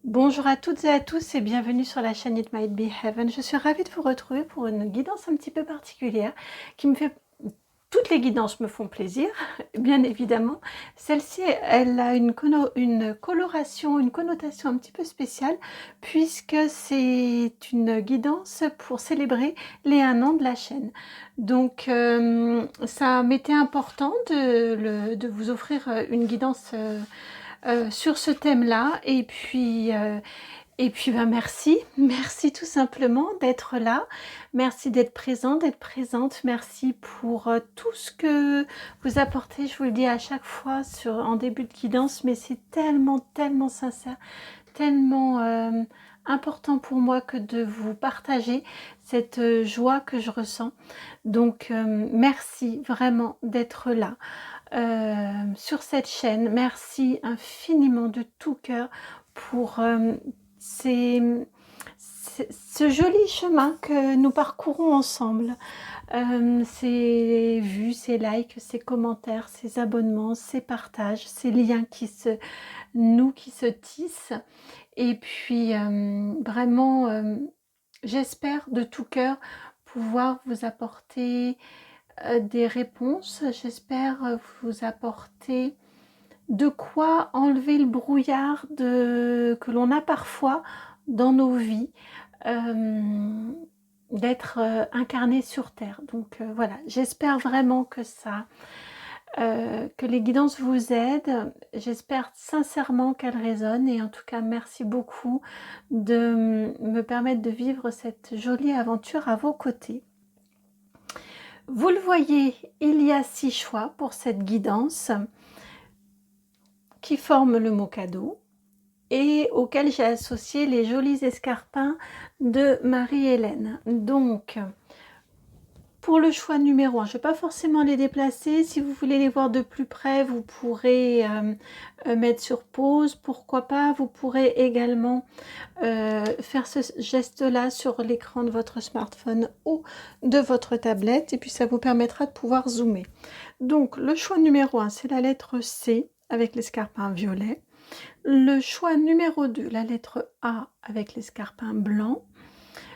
Bonjour à toutes et à tous et bienvenue sur la chaîne It Might Be Heaven. Je suis ravie de vous retrouver pour une guidance un petit peu particulière qui me fait... Toutes les guidances me font plaisir, bien évidemment. Celle-ci, elle a une coloration, une connotation un petit peu spéciale puisque c'est une guidance pour célébrer les 1 an de la chaîne. Donc, ça m'était important de vous offrir une guidance sur ce thème-là. Et puis merci, merci tout simplement d'être là, merci d'être présent, d'être présente, merci pour tout ce que vous apportez, je vous le dis à chaque fois en début de guidance, mais c'est tellement, tellement sincère, tellement important pour moi que de vous partager cette joie que je ressens. Donc merci vraiment d'être là sur cette chaîne, merci infiniment de tout cœur pour ce joli chemin que nous parcourons ensemble. Ces vues, ces likes, ces commentaires, ces abonnements, ces partages, ces liens qui se tissent. Et puis vraiment, j'espère de tout cœur pouvoir vous apporter des réponses. J'espère vous apporter de quoi enlever le brouillard que l'on a parfois dans nos vies, d'être incarné sur Terre. Donc voilà, j'espère vraiment que les guidances vous aident. J'espère sincèrement qu'elles résonnent et en tout cas, merci beaucoup de me permettre de vivre cette jolie aventure à vos côtés. Vous le voyez, il y a 6 choix pour cette guidance qui forment le mot cadeau et auquel j'ai associé les jolis escarpins de Marie-Hélène. Donc, pour le choix numéro 1, je ne vais pas forcément les déplacer. Si vous voulez les voir de plus près, vous pourrez mettre sur pause. Pourquoi pas, vous pourrez également faire ce geste-là sur l'écran de votre smartphone ou de votre tablette. Et puis, ça vous permettra de pouvoir zoomer. Donc, le choix numéro 1, c'est la lettre C avec l'escarpin violet. Le choix numéro 2, la lettre A avec l'escarpin blanc.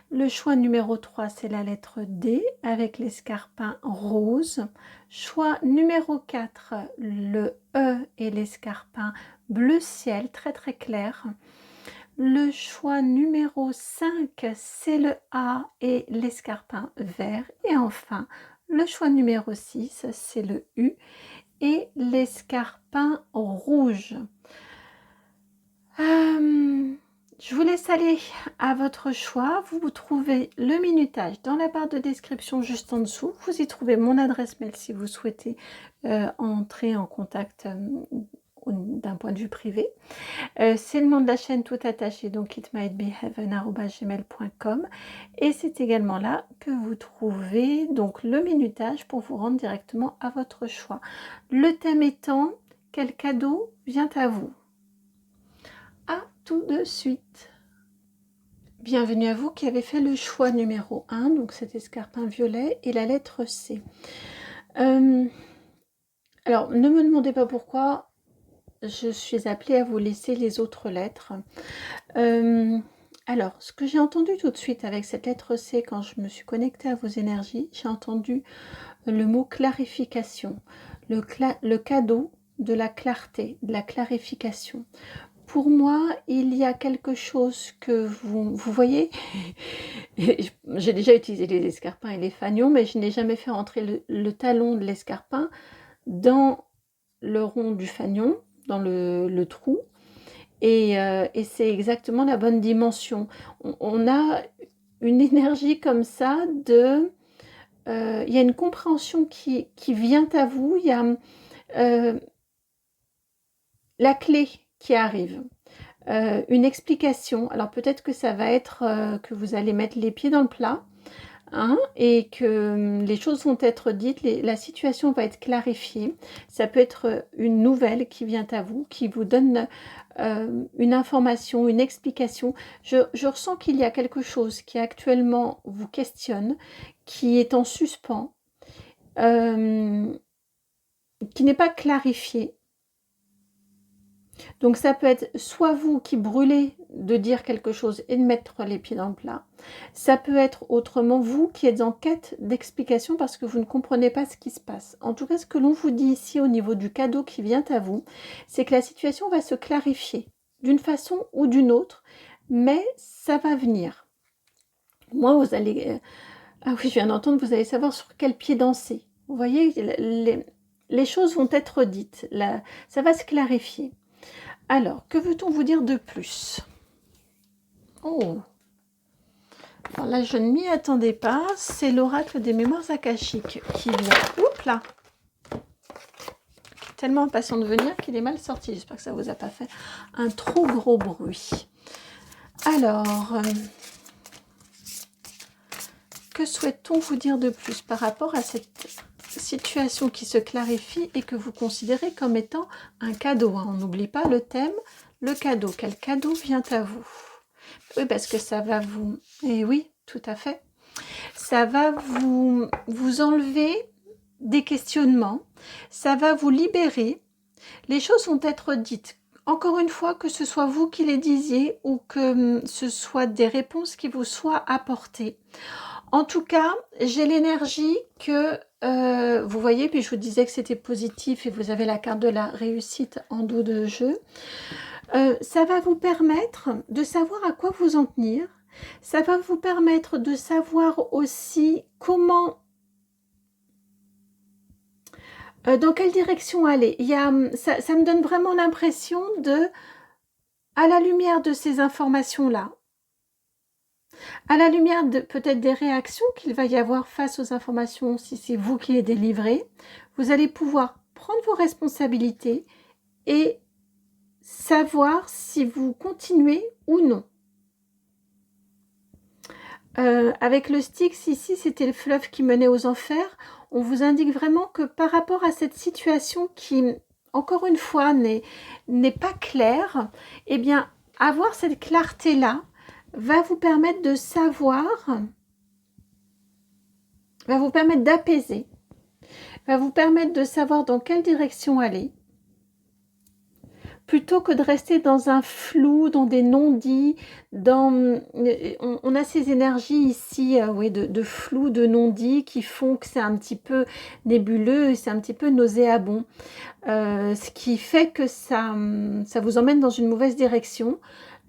Le choix numéro 3, c'est la lettre D avec l'escarpin rose. Choix numéro 4, le E et l'escarpin bleu ciel, très très clair. Le choix numéro 5, c'est le A et l'escarpin vert. Et enfin, le choix numéro 6, c'est le U et l'escarpin rouge. Je vous laisse aller à votre choix. Vous trouvez le minutage dans la barre de description juste en dessous. Vous y trouvez mon adresse mail si vous souhaitez entrer en contact d'un point de vue privé. C'est le nom de la chaîne tout attaché, donc itmightbeheaven@gmail.com, et c'est également là que vous trouvez donc le minutage pour vous rendre directement à votre choix. Le thème étant « Quel cadeau vient à vous ?» À tout de suite. Bienvenue à vous qui avez fait le choix numéro 1, donc cet escarpin violet et la lettre C. Alors, ne me demandez pas pourquoi je suis appelée à vous laisser les autres lettres. Alors, ce que j'ai entendu tout de suite avec cette lettre C, quand je me suis connectée à vos énergies, j'ai entendu le mot clarification, le cadeau de la clarté, de la clarification. Pour moi, il y a quelque chose que vous voyez, j'ai déjà utilisé les escarpins et les fanions, mais je n'ai jamais fait rentrer le talon de l'escarpin dans le rond du fanion, dans le trou, et c'est exactement la bonne dimension. On a une énergie comme ça il y a une compréhension qui vient à vous, il y a la clé qui arrive. Une explication, alors peut-être que ça va être que vous allez mettre les pieds dans le plat, hein, et que les choses vont être dites, la situation va être clarifiée. Ça peut être une nouvelle qui vient à vous, qui vous donne une information, une explication. Je ressens qu'il y a quelque chose qui actuellement vous questionne, qui est en suspens, qui n'est pas clarifié. Donc ça peut être soit vous qui brûlez de dire quelque chose et de mettre les pieds dans le plat. Ça peut être autrement vous qui êtes en quête d'explication parce que vous ne comprenez pas ce qui se passe. En tout cas, ce que l'on vous dit ici au niveau du cadeau qui vient à vous, c'est que la situation va se clarifier d'une façon ou d'une autre, mais ça va venir. Moi, vous allez... Ah oui, je viens d'entendre, vous allez savoir sur quel pied danser. Vous voyez, les choses vont être dites. Là, ça va se clarifier. Alors, que veut-on vous dire de plus? Oh, alors là, je ne m'y attendais pas. C'est l'oracle des mémoires akashiques qui vient. Oups là! Tellement impatient de venir qu'il est mal sorti. J'espère que ça ne vous a pas fait un trop gros bruit. Alors, que souhaite-t-on vous dire de plus par rapport à cette situation qui se clarifie et que vous considérez comme étant un cadeau, hein? On n'oublie pas le thème, le cadeau. Quel cadeau vient à vous? Oui, parce que ça va vous... Et oui, tout à fait. Ça va vous enlever des questionnements. Ça va vous libérer. Les choses vont être dites. Encore une fois, que ce soit vous qui les disiez ou que ce soit des réponses qui vous soient apportées. En tout cas, j'ai l'énergie que, vous voyez, puis je vous disais que c'était positif et vous avez la carte de la réussite en dos de jeu. Ça va vous permettre de savoir à quoi vous en tenir. Ça va vous permettre de savoir aussi comment, dans quelle direction aller. Ça me donne vraiment l'impression de, à la lumière de ces informations-là, à la lumière de peut-être des réactions qu'il va y avoir face aux informations, si c'est vous qui les délivrez, vous allez pouvoir prendre vos responsabilités et savoir si vous continuez ou non. Avec le Styx, ici, c'était le fleuve qui menait aux enfers. On vous indique vraiment que par rapport à cette situation qui, encore une fois, n'est pas claire, eh bien, avoir cette clarté-là va vous permettre de savoir, va vous permettre d'apaiser, va vous permettre de savoir dans quelle direction aller, plutôt que de rester dans un flou, dans des non-dits, on a ces énergies ici, oui, de flou, de non-dits qui font que c'est un petit peu nébuleux, c'est un petit peu nauséabond, ce qui fait que ça vous emmène dans une mauvaise direction.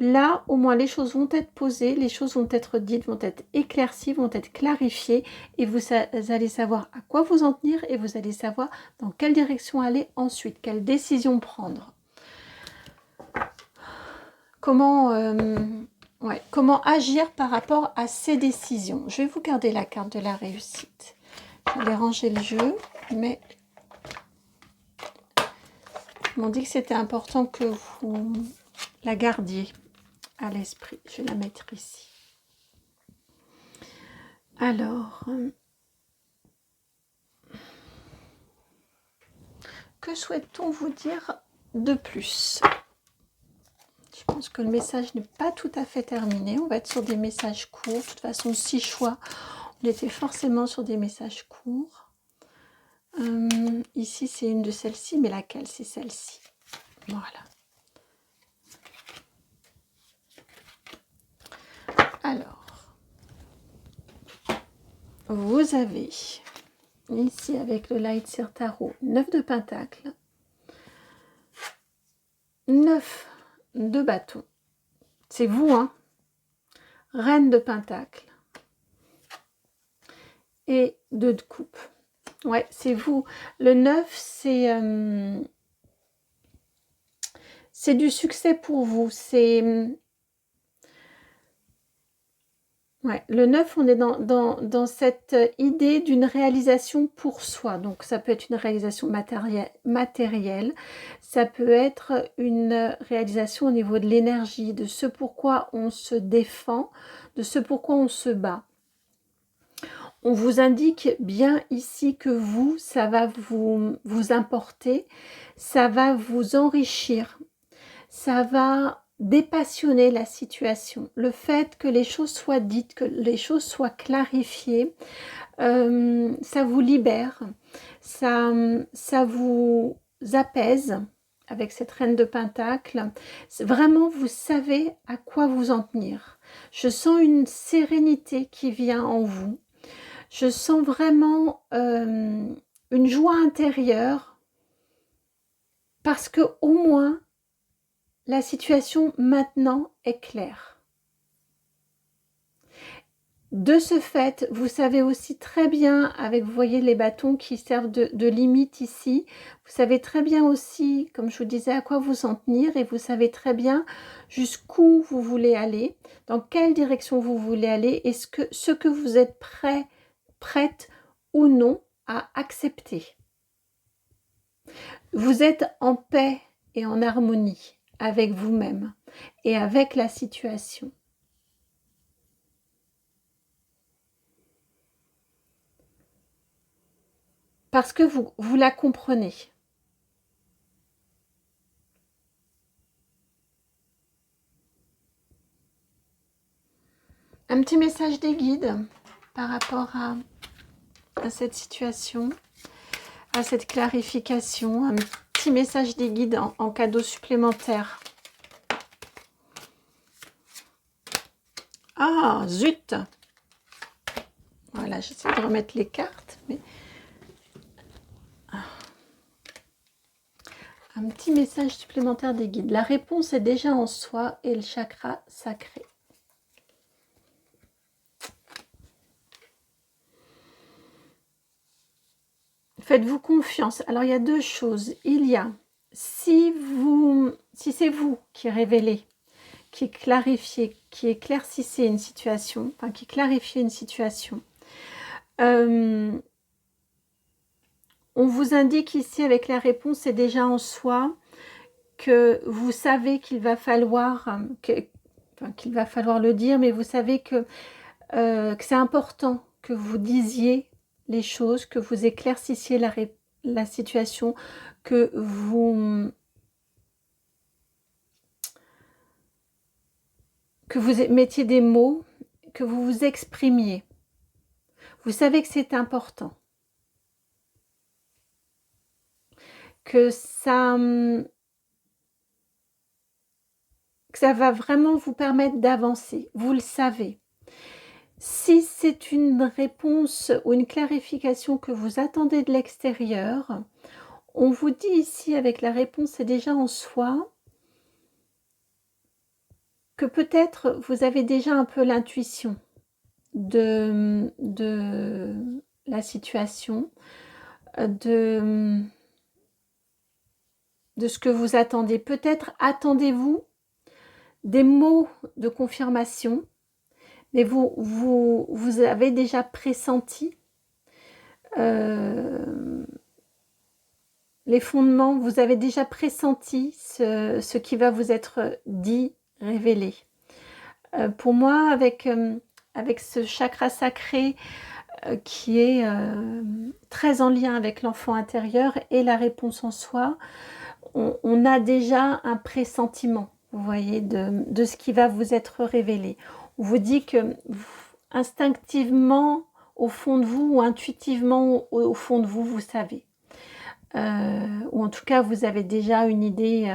Là, au moins, les choses vont être posées, les choses vont être dites, vont être éclaircies, vont être clarifiées et vous allez savoir à quoi vous en tenir et vous allez savoir dans quelle direction aller ensuite, quelle décision prendre. Comment agir par rapport à ces décisions. Je vais vous garder la carte de la réussite. Je vais ranger le jeu, mais ils m'ont dit que c'était important que vous la gardiez à l'esprit. Je vais la mettre ici. Alors, que souhaite-t-on vous dire de plus? Je pense que le message n'est pas tout à fait terminé. On va être sur des messages courts. De toute façon, 6 choix, on était forcément sur des messages courts. Ici, c'est une de celles-ci, mais laquelle? C'est celle-ci. Voilà. Alors, vous avez ici avec le Light Seer Tarot 9 de Pentacles, 9 de bâtons. C'est vous, hein? Reine de Pentacles et 2 de coupe. Ouais, c'est vous. Le 9, c'est du succès pour vous. Ouais, le 9, on est dans cette idée d'une réalisation pour soi. Donc, ça peut être une réalisation matérielle, ça peut être une réalisation au niveau de l'énergie, de ce pourquoi on se défend, de ce pourquoi on se bat. On vous indique bien ici que vous, ça va vous importer, ça va vous enrichir, ça va dépassionner la situation. Le fait que les choses soient dites, que les choses soient clarifiées, ça vous libère, ça vous apaise. avec cette reine de Pentacle. Vraiment, vous savez à quoi vous en tenir. Je sens une sérénité qui vient en vous. Je sens vraiment une joie intérieure parce que au moins, la situation maintenant est claire. De ce fait, vous savez aussi très bien, avec, vous voyez les bâtons qui servent de limite ici, vous savez très bien aussi, comme je vous disais, à quoi vous en tenir et vous savez très bien jusqu'où vous voulez aller, dans quelle direction vous voulez aller et ce que vous êtes prête ou non à accepter. Vous êtes en paix et en harmonie avec vous-même et avec la situation. Parce que vous la comprenez. Un petit message des guides par rapport à cette situation, à cette clarification, un petit message des guides en cadeau supplémentaire. Ah, zut! Voilà, j'essaie de remettre les cartes, mais... Un petit message supplémentaire des guides. La réponse est déjà en soi et le chakra sacré. Faites-vous confiance. Alors, il y a deux choses. Il y a, si c'est vous qui révélez, qui clarifiez, qui éclaircissez une situation, enfin, qui clarifiez une situation, on vous indique ici avec la réponse, c'est déjà en soi, que vous savez qu'il va falloir, qu'il va falloir le dire, mais vous savez que c'est important que vous disiez les choses, que vous éclaircissiez la situation, que vous mettiez des mots, que vous vous exprimiez. Vous savez que c'est important. Que ça va vraiment vous permettre d'avancer. Vous le savez. Si c'est une réponse ou une clarification que vous attendez de l'extérieur, on vous dit ici avec la réponse, c'est déjà en soi, que peut-être vous avez déjà un peu l'intuition de la situation, de ce que vous attendez. Peut-être attendez-vous des mots de confirmation, mais vous avez déjà pressenti les fondements, vous avez déjà pressenti ce qui va vous être dit, révélé. Pour moi, avec ce chakra sacré qui est très en lien avec l'enfant intérieur et la réponse en soi, on a déjà un pressentiment, vous voyez, de ce qui va vous être révélé. On vous dit que instinctivement, au fond de vous, ou intuitivement, au fond de vous, vous savez. Ou en tout cas, vous avez déjà une idée,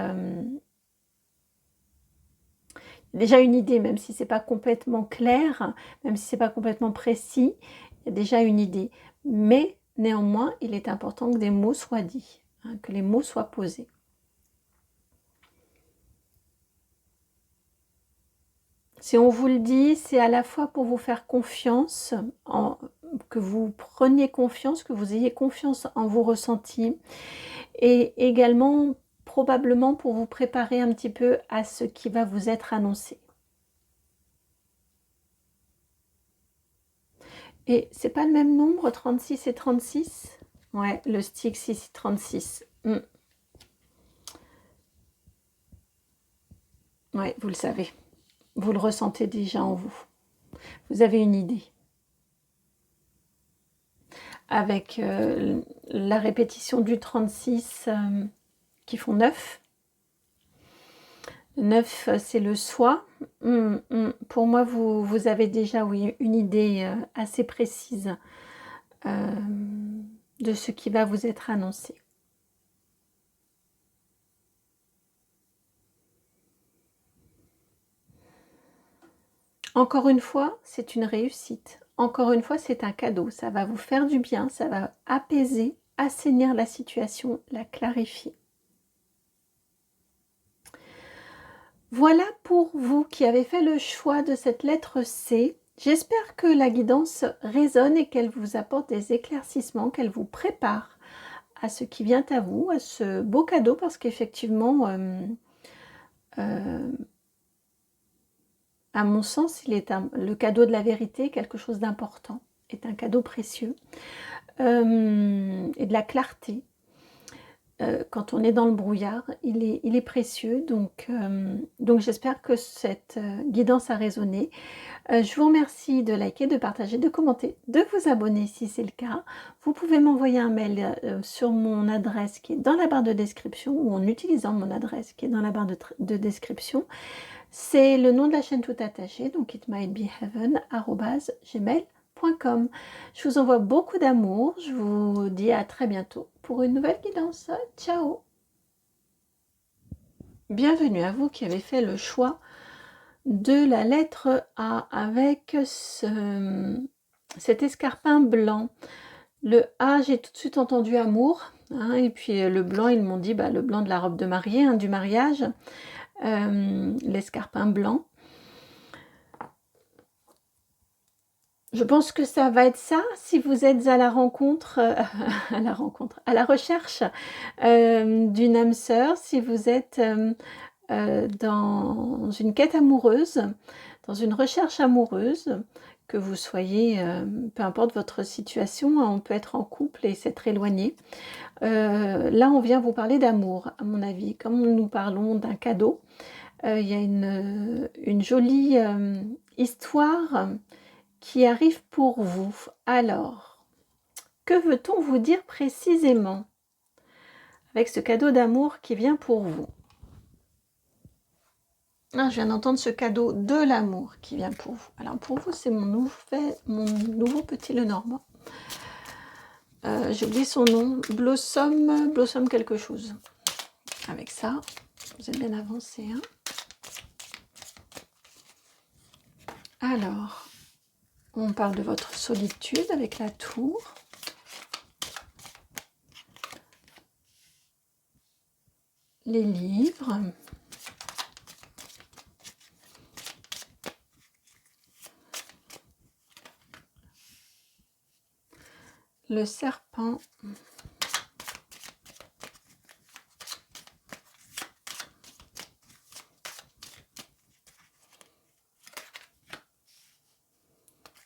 même si c'est pas complètement clair, même si c'est pas complètement précis, il y a déjà une idée. Mais néanmoins, il est important que des mots soient dits, hein, que les mots soient posés. Si on vous le dit, c'est à la fois pour vous faire confiance, que vous preniez confiance, que vous ayez confiance en vos ressentis, et également probablement pour vous préparer un petit peu à ce qui va vous être annoncé. Et c'est pas le même nombre, 36 et 36? Ouais, le stick 6 et 36. Ouais, vous le savez. Vous le ressentez déjà en vous. Vous avez une idée. Avec la répétition du 36 qui font 9. 9, c'est le soi. Pour moi, vous avez déjà, oui, une idée assez précise de ce qui va vous être annoncé. Encore une fois, c'est une réussite. Encore une fois, c'est un cadeau. Ça va vous faire du bien, ça va apaiser, assainir la situation, la clarifier. Voilà pour vous qui avez fait le choix de cette lettre C. J'espère que la guidance résonne et qu'elle vous apporte des éclaircissements, qu'elle vous prépare à ce qui vient à vous, à ce beau cadeau, parce qu'effectivement, à mon sens, le cadeau de la vérité, quelque chose d'important, est un cadeau précieux, et de la clarté. Quand on est dans le brouillard, il est précieux, donc j'espère que cette guidance a résonné. Je vous remercie de liker, de partager, de commenter, de vous abonner si c'est le cas. Vous pouvez m'envoyer un mail sur mon adresse qui est dans la barre de description ou en utilisant mon adresse qui est dans la barre de description. C'est le nom de la chaîne tout attaché, donc itmightbeheaven@gmail.com. Je vous envoie beaucoup d'amour. Je vous dis à très bientôt pour une nouvelle guidance. Ciao! Bienvenue à vous qui avez fait le choix de la lettre A avec cet escarpin blanc. Le A, j'ai tout de suite entendu amour, hein, et puis le blanc, ils m'ont dit le blanc de la robe de mariée, hein, du mariage, l'escarpin blanc. Je pense que ça va être ça, si vous êtes à la rencontre, à la recherche d'une âme sœur, si vous êtes dans une quête amoureuse, dans une recherche amoureuse, que vous soyez, peu importe votre situation, hein, on peut être en couple et s'être éloigné. Là, on vient vous parler d'amour, à mon avis. Comme nous parlons d'un cadeau, il y a une jolie histoire qui arrive pour vous. Alors, que veut-on vous dire précisément avec ce cadeau d'amour qui vient pour vous? Ah, je viens d'entendre ce cadeau de l'amour qui vient pour vous. Alors pour vous, c'est mon nouveau petit Lenormand. J'ai oublié son nom. Blossom quelque chose. Avec ça, vous êtes bien avancé. Hein. Alors, on parle de votre solitude avec la tour. Les livres. Le serpent.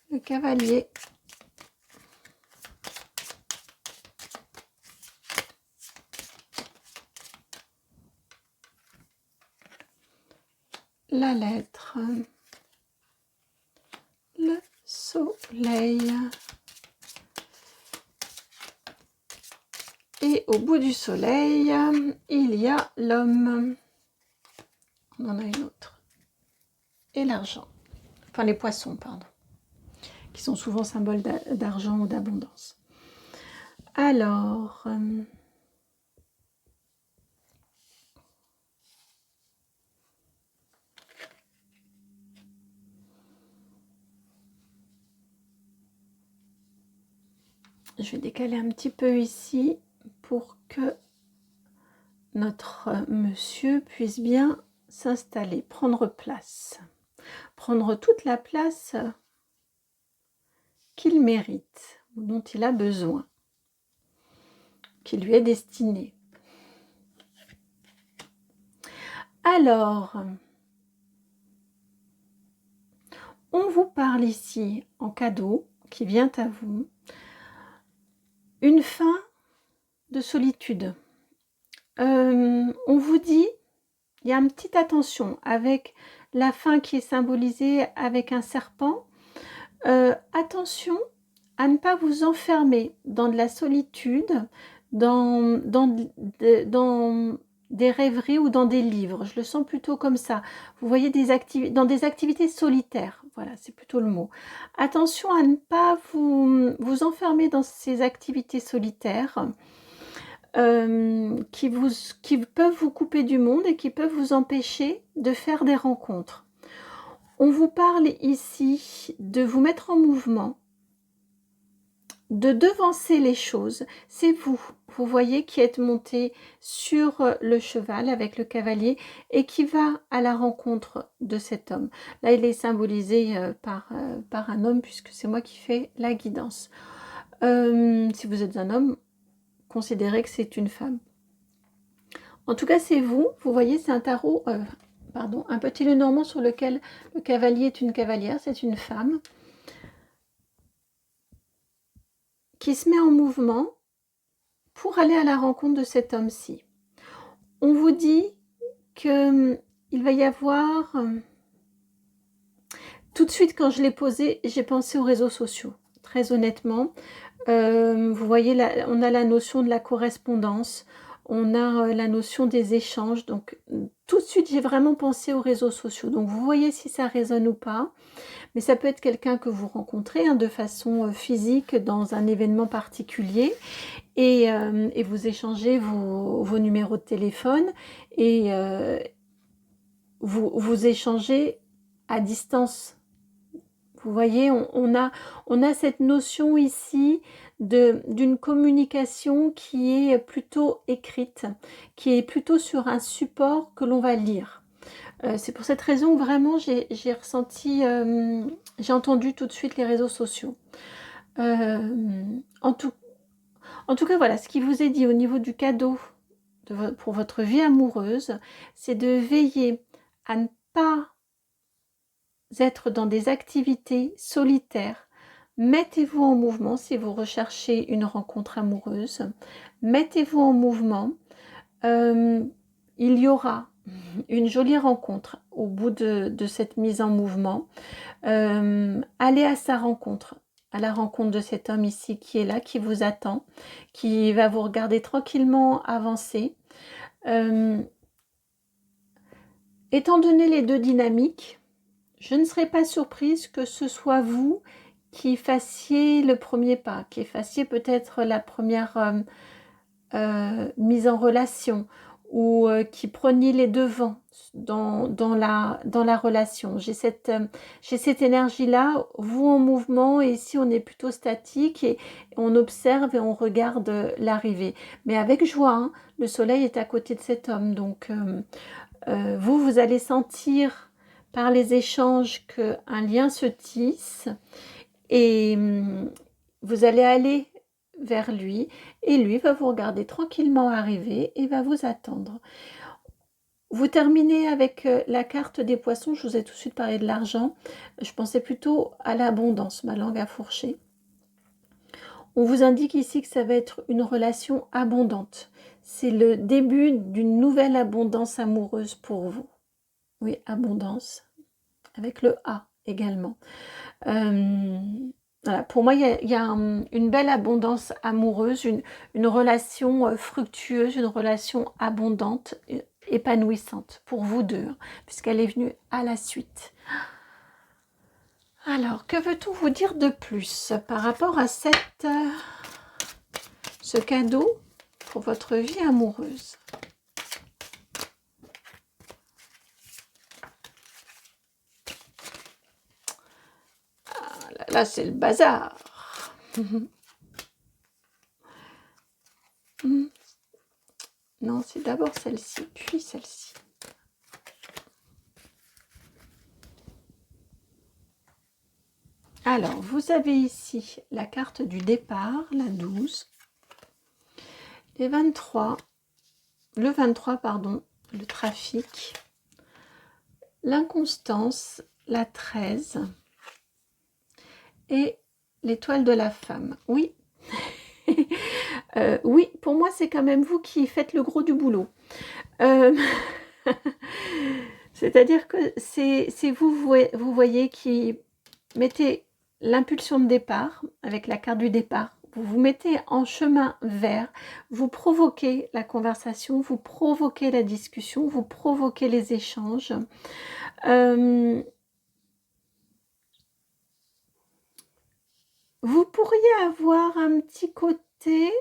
Le cavalier. La lettre. Le soleil. Et au bout du soleil, il y a l'homme. On en a une autre. Et l'argent. Enfin, les poissons, pardon. Qui sont souvent symboles d'argent ou d'abondance. Alors... je vais décaler un petit peu ici pour que notre monsieur puisse bien s'installer, prendre place. Prendre toute la place qu'il mérite, dont il a besoin, qui lui est destinée. Alors, on vous parle ici en cadeau qui vient à vous, une fin de solitude. On vous dit, il y a une petite attention avec la fin qui est symbolisée avec un serpent. Attention à ne pas vous enfermer dans de la solitude, dans des rêveries ou dans des livres. Je le sens plutôt comme ça. Vous voyez dans des activités solitaires. Voilà, c'est plutôt le mot. Attention à ne pas vous enfermer dans ces activités solitaires qui peuvent vous couper du monde et qui peuvent vous empêcher de faire des rencontres. On vous parle ici de vous mettre en mouvement, de devancer les choses. C'est vous voyez, qui êtes monté sur le cheval avec le cavalier et qui va à la rencontre de cet homme. Là, il est symbolisé par un homme, puisque c'est moi qui fais la guidance. Si vous êtes un homme, considérez que c'est une femme. En tout cas, c'est vous voyez, c'est un tarot, pardon, un petit Lenormand sur lequel le cavalier est une cavalière, c'est une femme qui se met en mouvement pour aller à la rencontre de cet homme-ci. On vous dit qu'il va y avoir... Tout de suite, quand je l'ai posé, j'ai pensé aux réseaux sociaux, très honnêtement. Vous voyez, là, on a la notion de la correspondance, on a la notion des échanges. Donc, tout de suite, j'ai vraiment pensé aux réseaux sociaux. Donc, vous voyez si ça résonne ou pas. Mais ça peut être quelqu'un que vous rencontrez de façon physique dans un événement particulier. Et vous échangez vos numéros de téléphone et vous échangez à distance. Vous voyez, on a cette notion ici d'une communication qui est plutôt écrite, qui est plutôt sur un support que l'on va lire. C'est pour cette raison que vraiment j'ai ressenti, j'ai entendu tout de suite les réseaux sociaux. En tout cas, voilà, ce qui vous est dit au niveau du cadeau pour votre vie amoureuse, c'est de veiller à ne pas être dans des activités solitaires. Mettez-vous en mouvement si vous recherchez une rencontre amoureuse. Mettez-vous en mouvement. Il y aura une jolie rencontre au bout de cette mise en mouvement. Allez à sa rencontre, à la rencontre de cet homme ici qui est là, qui vous attend, qui va vous regarder tranquillement avancer. Étant donné les deux dynamiques, je ne serais pas surprise que ce soit vous qui fassiez le premier pas, qui fassiez peut-être la première mise en relation ou qui preniez les devants dans la relation. J'ai cette énergie-là, vous en mouvement, et ici on est plutôt statique et on observe et on regarde l'arrivée. Mais avec joie, hein, le soleil est à côté de cet homme, donc vous allez sentir par les échanges qu'un lien se tisse et vous allez aller vers lui et lui va vous regarder tranquillement arriver et va vous attendre. Vous terminez avec la carte des poissons. Je vous ai tout de suite parlé de l'argent. Je pensais plutôt à l'abondance, ma langue a fourché. On vous indique ici que ça va être une relation abondante. C'est le début d'une nouvelle abondance amoureuse pour vous. Oui, abondance, avec le A également. Voilà, pour moi, il y a une belle abondance amoureuse, une relation fructueuse, une relation abondante, épanouissante pour vous deux, hein, puisqu'elle est venue à la suite. Alors, que veut-on vous dire de plus par rapport à ce cadeau pour votre vie amoureuse? Là, c'est le bazar. Non, c'est d'abord celle-ci, puis celle-ci. Alors, vous avez ici la carte du départ, la 12, les 23, le 23, pardon, le trafic, l'inconstance, la 13 et l'étoile de la femme. Oui, oui, pour moi, c'est quand même vous qui faites le gros du boulot. C'est-à-dire que c'est vous voyez, qui mettez l'impulsion de départ avec la carte du départ. Vous vous mettez en chemin vers, vous provoquez la conversation, vous provoquez la discussion, vous provoquez les échanges. Vous pourriez avoir un petit côté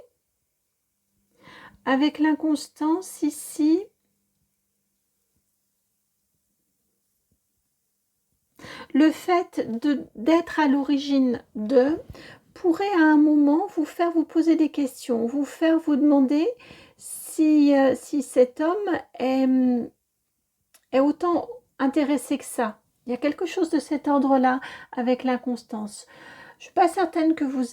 avec l'inconstance ici. Le fait d'être à l'origine de pourrait à un moment vous faire vous poser des questions, vous faire vous demander si, si cet homme est autant intéressé que ça. Il y a quelque chose de cet ordre-là avec l'inconstance. Je ne suis pas certaine que vous...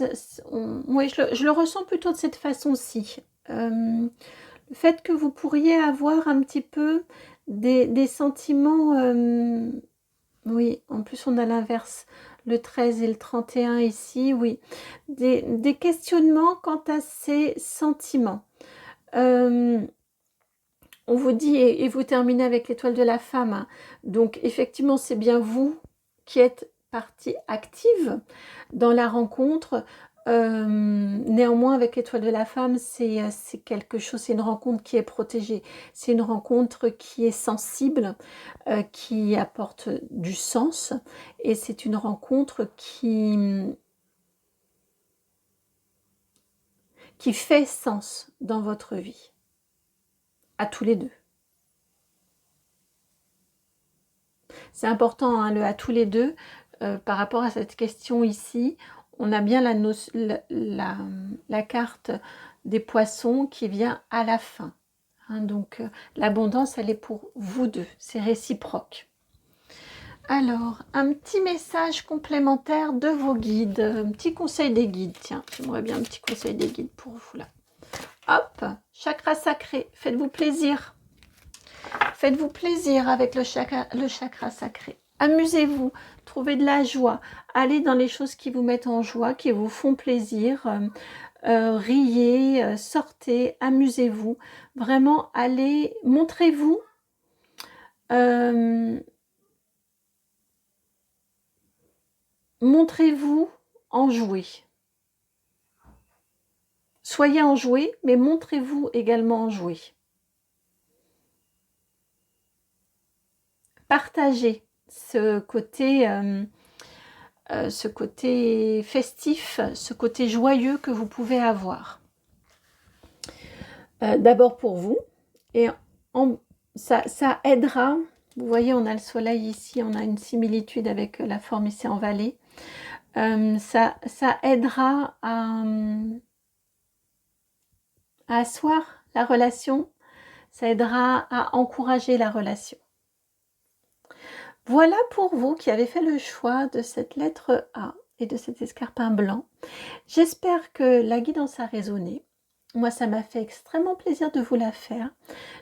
Oui, je le ressens plutôt de cette façon-ci. Le fait que vous pourriez avoir un petit peu des sentiments... oui, en plus on a l'inverse, le 13 et le 31 ici, oui. Des questionnements quant à ces sentiments. On vous dit, et vous terminez avec l'étoile de la femme, hein. Donc effectivement c'est bien vous qui êtes partie active dans la rencontre. Néanmoins avec l'étoile de la femme c'est quelque chose, c'est une rencontre qui est protégée, c'est une rencontre qui est sensible, qui apporte du sens, et c'est une rencontre qui fait sens dans votre vie, à tous les deux. C'est important, hein, le à tous les deux, par rapport à cette question ici. On a bien la carte des poissons qui vient à la fin. Hein, donc, l'abondance, elle est pour vous deux. C'est réciproque. Alors, un petit message complémentaire de vos guides. Un petit conseil des guides. Tiens, j'aimerais bien un petit conseil des guides pour vous, là. Hop, chakra sacré. Faites-vous plaisir. Faites-vous plaisir avec le chakra sacré. Amusez-vous, trouvez de la joie, allez dans les choses qui vous mettent en joie, qui vous font plaisir, riez, sortez, amusez-vous. Vraiment, allez, montrez-vous. Montrez-vous enjoué. Soyez enjoué, mais montrez-vous également enjoué. Partagez ce côté festif, ce côté joyeux que vous pouvez avoir. D'abord pour vous, et ça aidera. Vous voyez, on a le soleil ici, on a une similitude avec la forme ici en vallée. Ça aidera à asseoir la relation, ça aidera à encourager la relation. Voilà pour vous qui avez fait le choix de cette lettre A et de cet escarpin blanc. J'espère que la guidance a résonné. Moi, ça m'a fait extrêmement plaisir de vous la faire.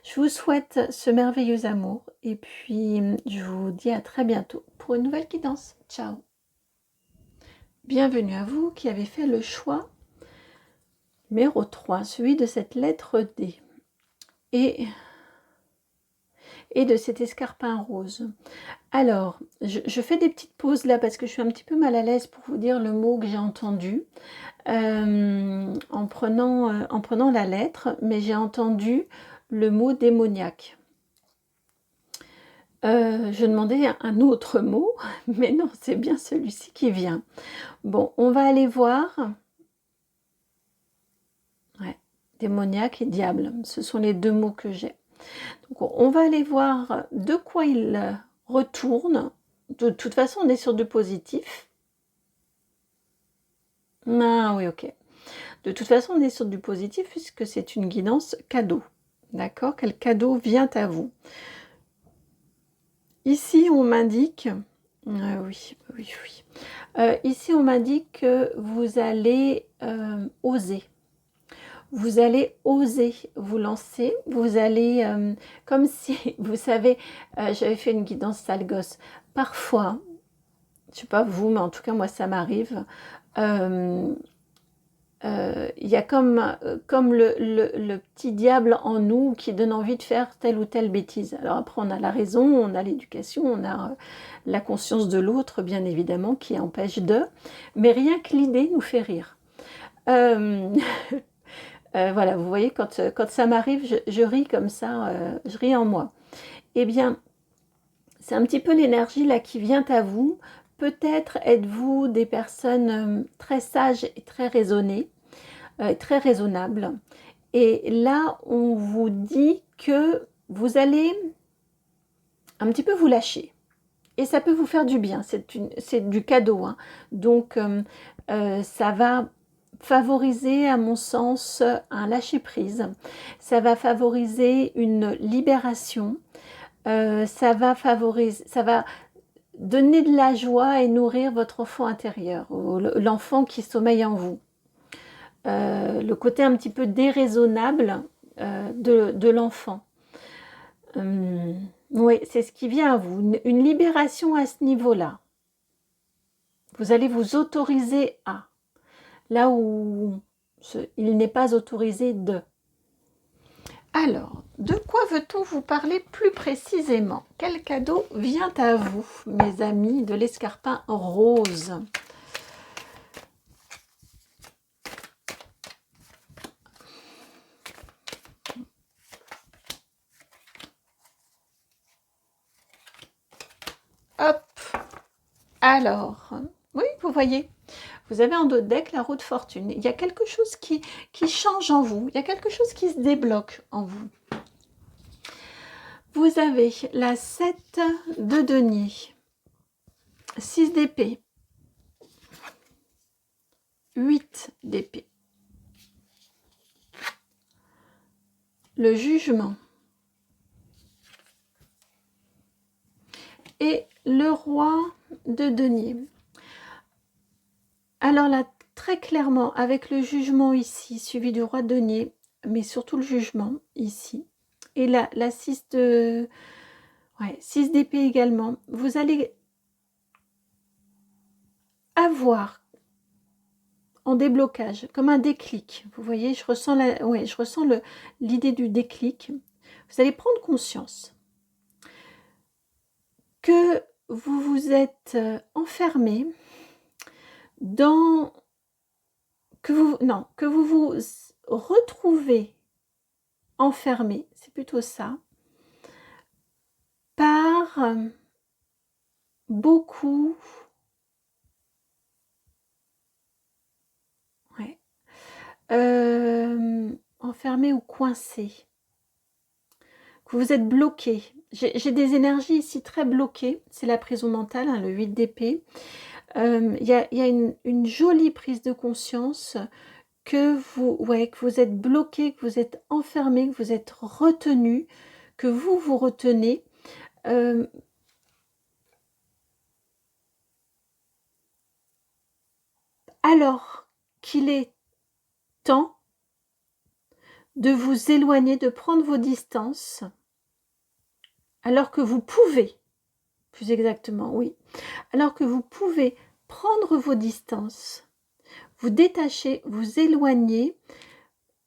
Je vous souhaite ce merveilleux amour et puis je vous dis à très bientôt pour une nouvelle guidance. Ciao! Bienvenue à vous qui avez fait le choix numéro 3, celui de cette lettre D et de cet escarpin rose. Alors, je fais des petites pauses là parce que je suis un petit peu mal à l'aise pour vous dire le mot que j'ai entendu en prenant la lettre, mais j'ai entendu le mot démoniaque. Je demandais un autre mot, mais non, c'est bien celui-ci qui vient. Bon, on va aller voir. Ouais, démoniaque et diable, ce sont les deux mots que j'ai. Donc, on va aller voir de quoi il retourne. De toute façon, on est sur du positif. Ah oui, ok. De toute façon, on est sur du positif puisque c'est une guidance cadeau. D'accord? Quel cadeau vient à vous? Ici, on m'indique... oui. Ici, on m'indique que vous allez oser. Vous allez oser vous lancer. Vous allez... comme si, vous savez, j'avais fait une guidance sale gosse. Parfois, je ne sais pas vous, mais en tout cas, moi, ça m'arrive... il y a comme le petit diable en nous qui donne envie de faire telle ou telle bêtise. Alors après, on a la raison, on a l'éducation, on a la conscience de l'autre, bien évidemment, qui empêche de. Mais rien que l'idée nous fait rire. Voilà, vous voyez, quand ça m'arrive, je ris comme ça, je ris en moi. Eh bien, c'est un petit peu l'énergie là qui vient à vous. Peut-être êtes-vous des personnes très sages et très raisonnées. Très raisonnable. Et là, on vous dit que vous allez un petit peu vous lâcher. et ça peut vous faire du bien, c'est du cadeau, hein. Donc ça va favoriser, à mon sens, un lâcher-prise, ça va favoriser une libération, ça va donner de la joie et nourrir votre enfant intérieur, l'enfant qui sommeille en vous. Le côté un petit peu déraisonnable de l'enfant. Oui, c'est ce qui vient à vous, une libération à ce niveau-là. Vous allez vous autoriser à, là où il n'est pas autorisé de. Alors, de quoi veut-on vous parler plus précisément? Quel cadeau vient à vous, mes amis de l'escarpin rose? Hop. Alors, oui, vous voyez, vous avez en dos de deck la roue de fortune. Il y a quelque chose qui change en vous. Il y a quelque chose qui se débloque en vous. Vous avez la 7 de denier, 6 d'épée, 8 d'épée, le jugement et le roi de denier. Alors là, très clairement, avec le jugement ici, suivi du roi de denier, mais surtout le jugement ici, et la 6 de... Ouais, 6 d'épée également, vous allez avoir en déblocage, comme un déclic. Vous voyez, je ressens l'idée du déclic. Vous allez prendre conscience que vous vous êtes enfermé dans... que vous vous retrouvez enfermé, c'est plutôt ça, par beaucoup... Ouais. Enfermé ou coincé. Que vous êtes bloqué. J'ai des énergies ici très bloquées. C'est la prison mentale, hein, le 8 d'épée. Il y a une jolie prise de conscience que que vous êtes bloqué, que vous êtes enfermé, que vous êtes retenu, que vous vous retenez. Alors qu'il est temps de vous éloigner, de prendre vos distances, alors que vous pouvez, plus exactement, oui, alors que vous pouvez prendre vos distances, vous détacher, vous éloigner.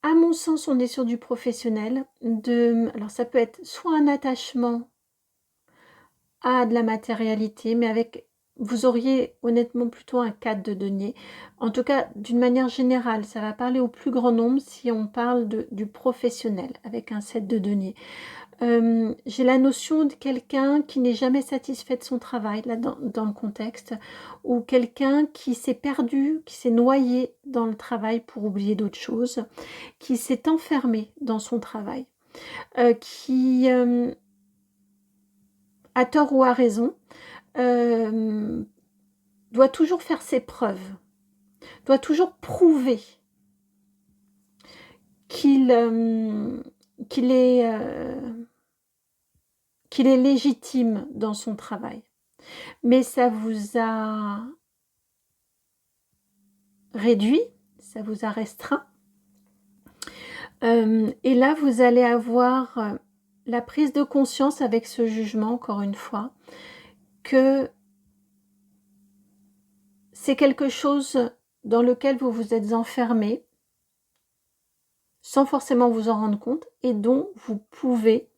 À mon sens, on est sur du professionnel. Alors ça peut être soit un attachement à de la matérialité, mais vous auriez honnêtement plutôt un 4 de denier. En tout cas, d'une manière générale, ça va parler au plus grand nombre si on parle du professionnel avec un 7 de denier. J'ai la notion de quelqu'un qui n'est jamais satisfait de son travail, là dans le contexte, ou quelqu'un qui s'est perdu, qui s'est noyé dans le travail pour oublier d'autres choses, qui s'est enfermé dans son travail, qui, à tort ou à raison, doit toujours faire ses preuves, doit toujours prouver qu'il est légitime dans son travail. Mais ça vous a réduit, ça vous a restreint. Et là, vous allez avoir la prise de conscience avec ce jugement, encore une fois, que c'est quelque chose dans lequel vous vous êtes enfermé, sans forcément vous en rendre compte, et dont vous pouvez,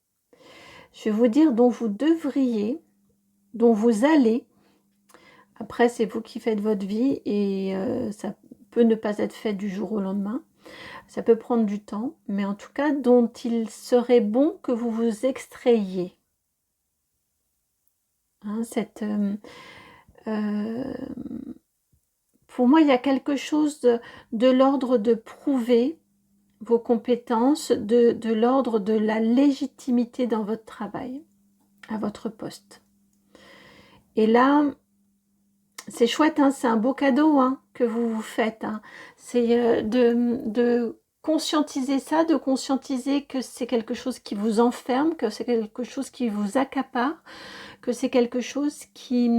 je vais vous dire, dont vous devriez, dont vous allez. Après, c'est vous qui faites votre vie et ça peut ne pas être fait du jour au lendemain. Ça peut prendre du temps, mais en tout cas, dont il serait bon que vous vous extrayiez. Hein, pour moi, il y a quelque chose de l'ordre de prouver vos compétences, de l'ordre de la légitimité dans votre travail, à votre poste. Et là, c'est chouette, hein, c'est un beau cadeau hein, que vous vous faites. Hein. C'est de conscientiser ça, de conscientiser que c'est quelque chose qui vous enferme, que c'est quelque chose qui vous accapare, que c'est quelque chose qui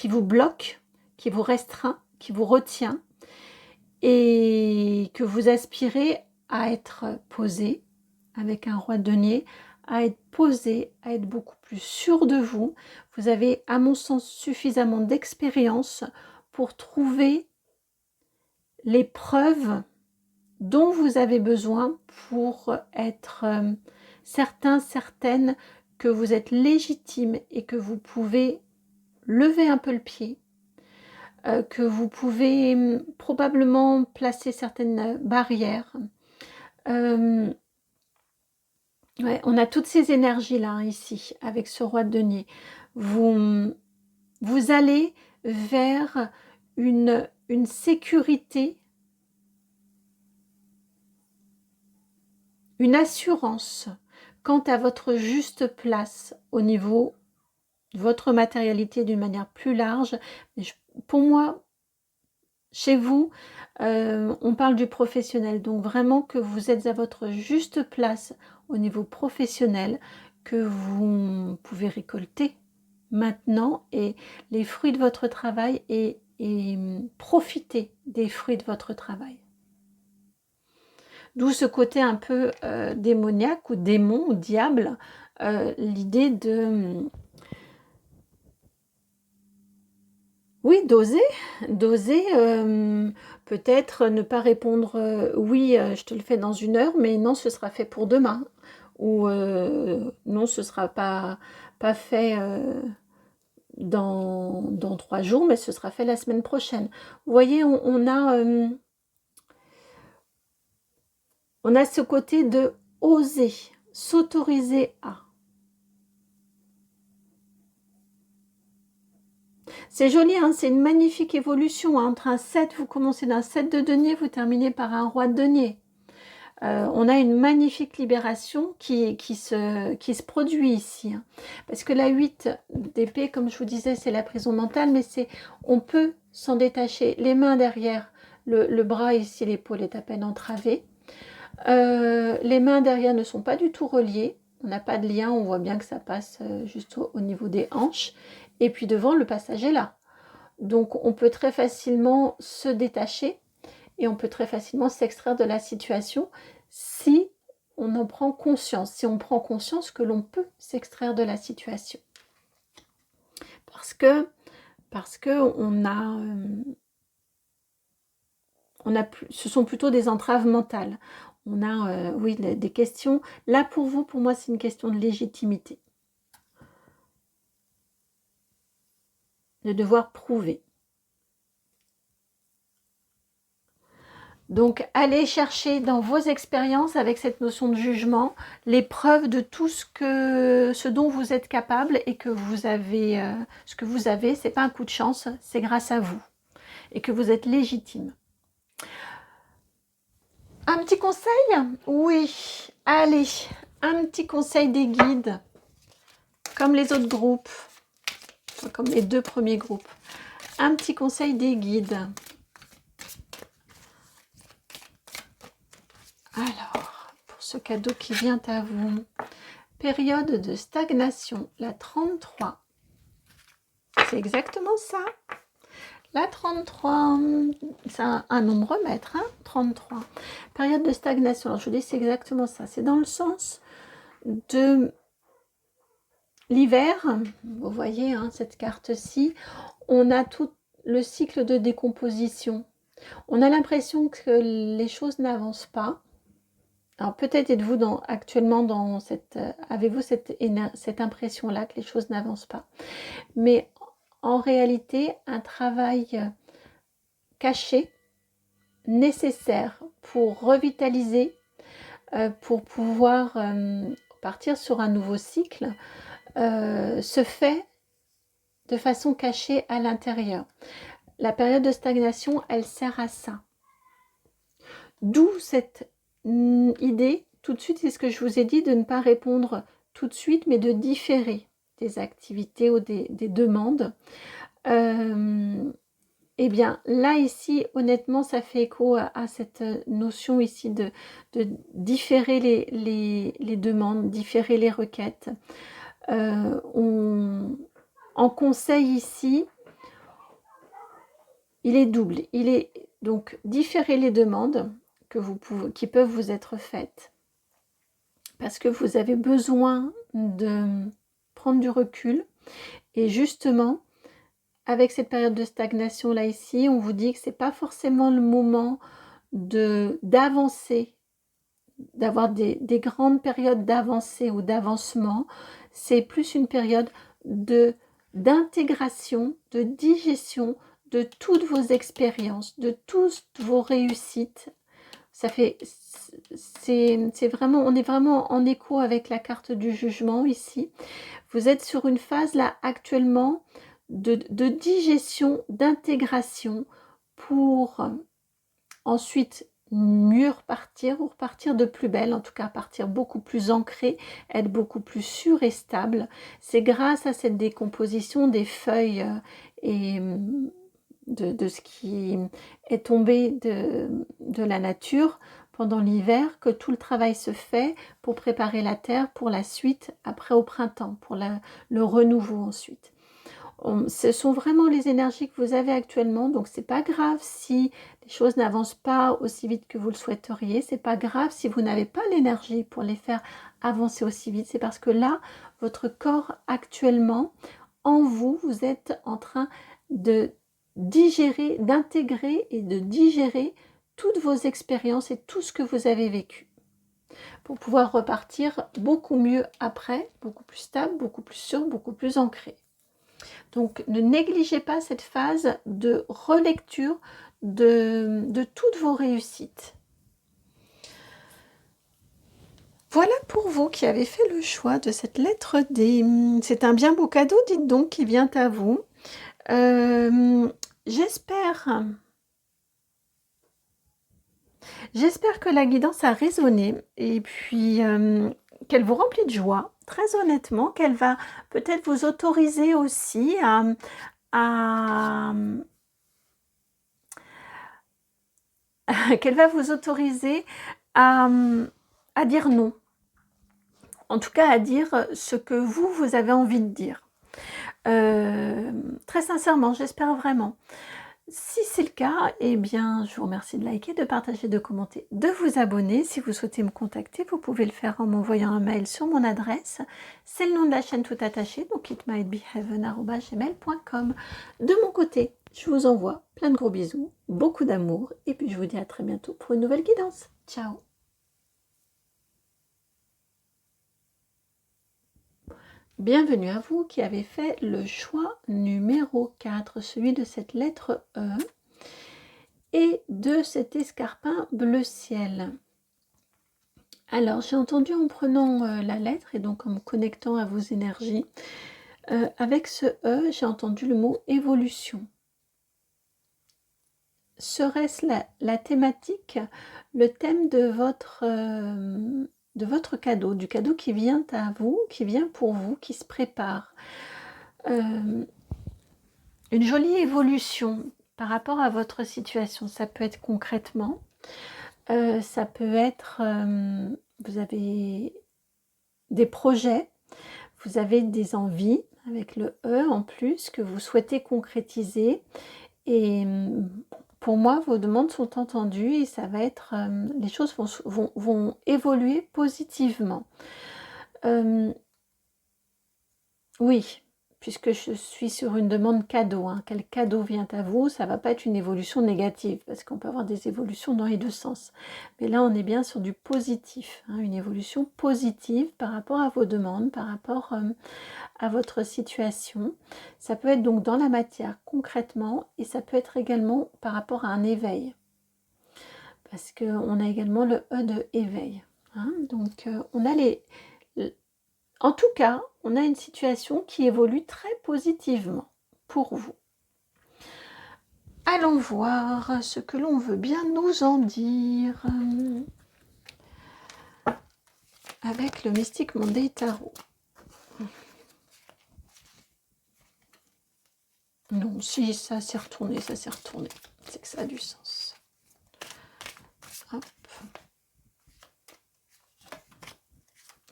vous bloque, qui vous restreint, qui vous retient, et que vous aspirez à être posé avec un roi de denier, à être posé, à être beaucoup plus sûr de vous. Vous avez, à mon sens, suffisamment d'expérience pour trouver les preuves dont vous avez besoin pour être certain, certaine que vous êtes légitime et que vous pouvez lever un peu le pied, que vous pouvez probablement placer certaines barrières. Ouais, on a toutes ces énergies-là hein, ici, avec ce roi de denier. Vous allez vers une sécurité, une assurance quant à votre juste place au niveau de votre matérialité d'une manière plus large. Mais pour moi, chez vous, on parle du professionnel, donc vraiment que vous êtes à votre juste place au niveau professionnel, que vous pouvez récolter maintenant et les fruits de votre travail et profiter des fruits de votre travail. D'où ce côté un peu démoniaque ou démon ou diable, l'idée de... Oui, d'oser peut-être ne pas répondre oui, je te le fais dans 1 heure, mais non, ce sera fait pour demain. Ou non, ce sera pas fait dans 3 jours, mais ce sera fait la semaine prochaine. Vous voyez, on a ce côté de oser, s'autoriser à. C'est joli, hein, c'est une magnifique évolution. Hein, entre un 7, vous commencez d'un 7 de denier, vous terminez par un roi de denier. On a une magnifique libération qui se produit ici. Hein. Parce que la 8 d'épée, comme je vous disais, c'est la prison mentale, mais on peut s'en détacher. Les mains derrière, le bras ici, l'épaule est à peine entravée. Les mains derrière ne sont pas du tout reliées. On n'a pas de lien, on voit bien que ça passe juste au niveau des hanches. Et puis devant, le passage est là. Donc on peut très facilement se détacher et on peut très facilement s'extraire de la situation si on en prend conscience, si on prend conscience que l'on peut s'extraire de la situation. Parce que ce sont plutôt des entraves mentales. On a, oui, des questions. Là, pour vous, pour moi, c'est une question de légitimité. De devoir prouver. Donc, allez chercher dans vos expériences avec cette notion de jugement les preuves de tout ce dont vous êtes capable et que vous avez, ce que vous avez, c'est pas un coup de chance, c'est grâce à vous et que vous êtes légitime. Un petit conseil? Oui, allez, un petit conseil des guides, comme les autres groupes, comme les 2 premiers groupes. Un petit conseil des guides. Alors, pour ce cadeau qui vient à vous, période de stagnation, la 33. C'est exactement ça. La 33, c'est un nombre maître, hein, 33. Période de stagnation, alors je vous dis c'est exactement ça. C'est dans le sens de l'hiver, vous voyez hein, cette carte-ci, on a tout le cycle de décomposition. On a l'impression que les choses n'avancent pas. Alors peut-être êtes-vous actuellement dans cette... avez-vous cette impression-là que les choses n'avancent pas. Mais en réalité, un travail caché, nécessaire pour revitaliser, pour pouvoir partir sur un nouveau cycle, se fait de façon cachée à l'intérieur. La période de stagnation, elle sert à ça. D'où cette idée, tout de suite, c'est ce que je vous ai dit, de ne pas répondre tout de suite, mais de différer. des activités ou des demandes. Eh bien, là, ici, honnêtement, ça fait écho à cette notion ici de différer les demandes, différer les requêtes. En conseil ici, il est double. Il est donc différer les demandes qui peuvent vous être faites parce que vous avez besoin de prendre du recul. Et justement, avec cette période de stagnation là ici, on vous dit que c'est pas forcément le moment d'avancer, d'avoir des grandes périodes d'avancée ou d'avancement. C'est plus une période d'intégration, de digestion de toutes vos expériences, de toutes vos réussites. C'est vraiment, on est vraiment en écho avec la carte du jugement ici. Vous êtes sur une phase là actuellement de digestion, d'intégration pour ensuite mieux repartir ou repartir de plus belle, en tout cas partir beaucoup plus ancré, être beaucoup plus sûr et stable. C'est grâce à cette décomposition des feuilles et de ce qui est tombé de la nature pendant l'hiver que tout le travail se fait pour préparer la terre pour la suite, après au printemps, pour le renouveau ensuite. Ce sont vraiment les énergies que vous avez actuellement, donc c'est pas grave si les choses n'avancent pas aussi vite que vous le souhaiteriez, c'est pas grave si vous n'avez pas l'énergie pour les faire avancer aussi vite, c'est parce que là, votre corps actuellement, en vous, vous êtes en train de digérer, d'intégrer et de digérer toutes vos expériences et tout ce que vous avez vécu pour pouvoir repartir beaucoup mieux après, beaucoup plus stable, beaucoup plus sûr, beaucoup plus ancré. Donc ne négligez pas cette phase de relecture de toutes vos réussites. Voilà pour vous qui avez fait le choix de cette lettre D. C'est un bien beau cadeau, dites donc, qui vient à vous. J'espère que la guidance a résonné et puis qu'elle vous remplit de joie, très honnêtement, qu'elle va peut-être vous autoriser aussi qu'elle va vous autoriser à dire non. En tout cas, à dire ce que vous avez envie de dire. Très sincèrement, j'espère vraiment. Si c'est le cas, eh bien, je vous remercie de liker, de partager, de commenter, de vous abonner. Si vous souhaitez me contacter, vous pouvez le faire en m'envoyant un mail sur mon adresse. C'est le nom de la chaîne tout attaché, donc itmightbeheaven@gmail.com. De mon côté, je vous envoie plein de gros bisous, beaucoup d'amour, et puis je vous dis à très bientôt pour une nouvelle guidance. Ciao! Bienvenue à vous qui avez fait le choix numéro 4, celui de cette lettre E et de cet escarpin bleu ciel. Alors, j'ai entendu en prenant la lettre et donc en me connectant à vos énergies, avec ce E, j'ai entendu le mot évolution. Serait-ce la thématique, le thème de votre cadeau, du cadeau qui vient à vous, qui vient pour vous, qui se prépare. Une jolie évolution par rapport à votre situation. Ça peut être concrètement, ça peut être, vous avez des projets, vous avez des envies, avec le E en plus, que vous souhaitez concrétiser. Et pour moi, vos demandes sont entendues et ça va être, les choses vont évoluer positivement. Oui, puisque je suis sur une demande cadeau. Quel cadeau vient à vous? Ça ne va pas être une évolution négative, parce qu'on peut avoir des évolutions dans les deux sens. Mais là, on est bien sur du positif, une évolution positive par rapport à vos demandes, par rapport à votre situation. Ça peut être donc dans la matière concrètement, et ça peut être également par rapport à un éveil. Parce qu'on a également le E de éveil. Donc, on a en tout cas, on a une situation qui évolue très positivement pour vous. Allons voir ce que l'on veut bien nous en dire avec le Mystic Monday Tarot. Non, si, ça s'est retourné, ça s'est retourné. C'est que ça a du sens. Hop.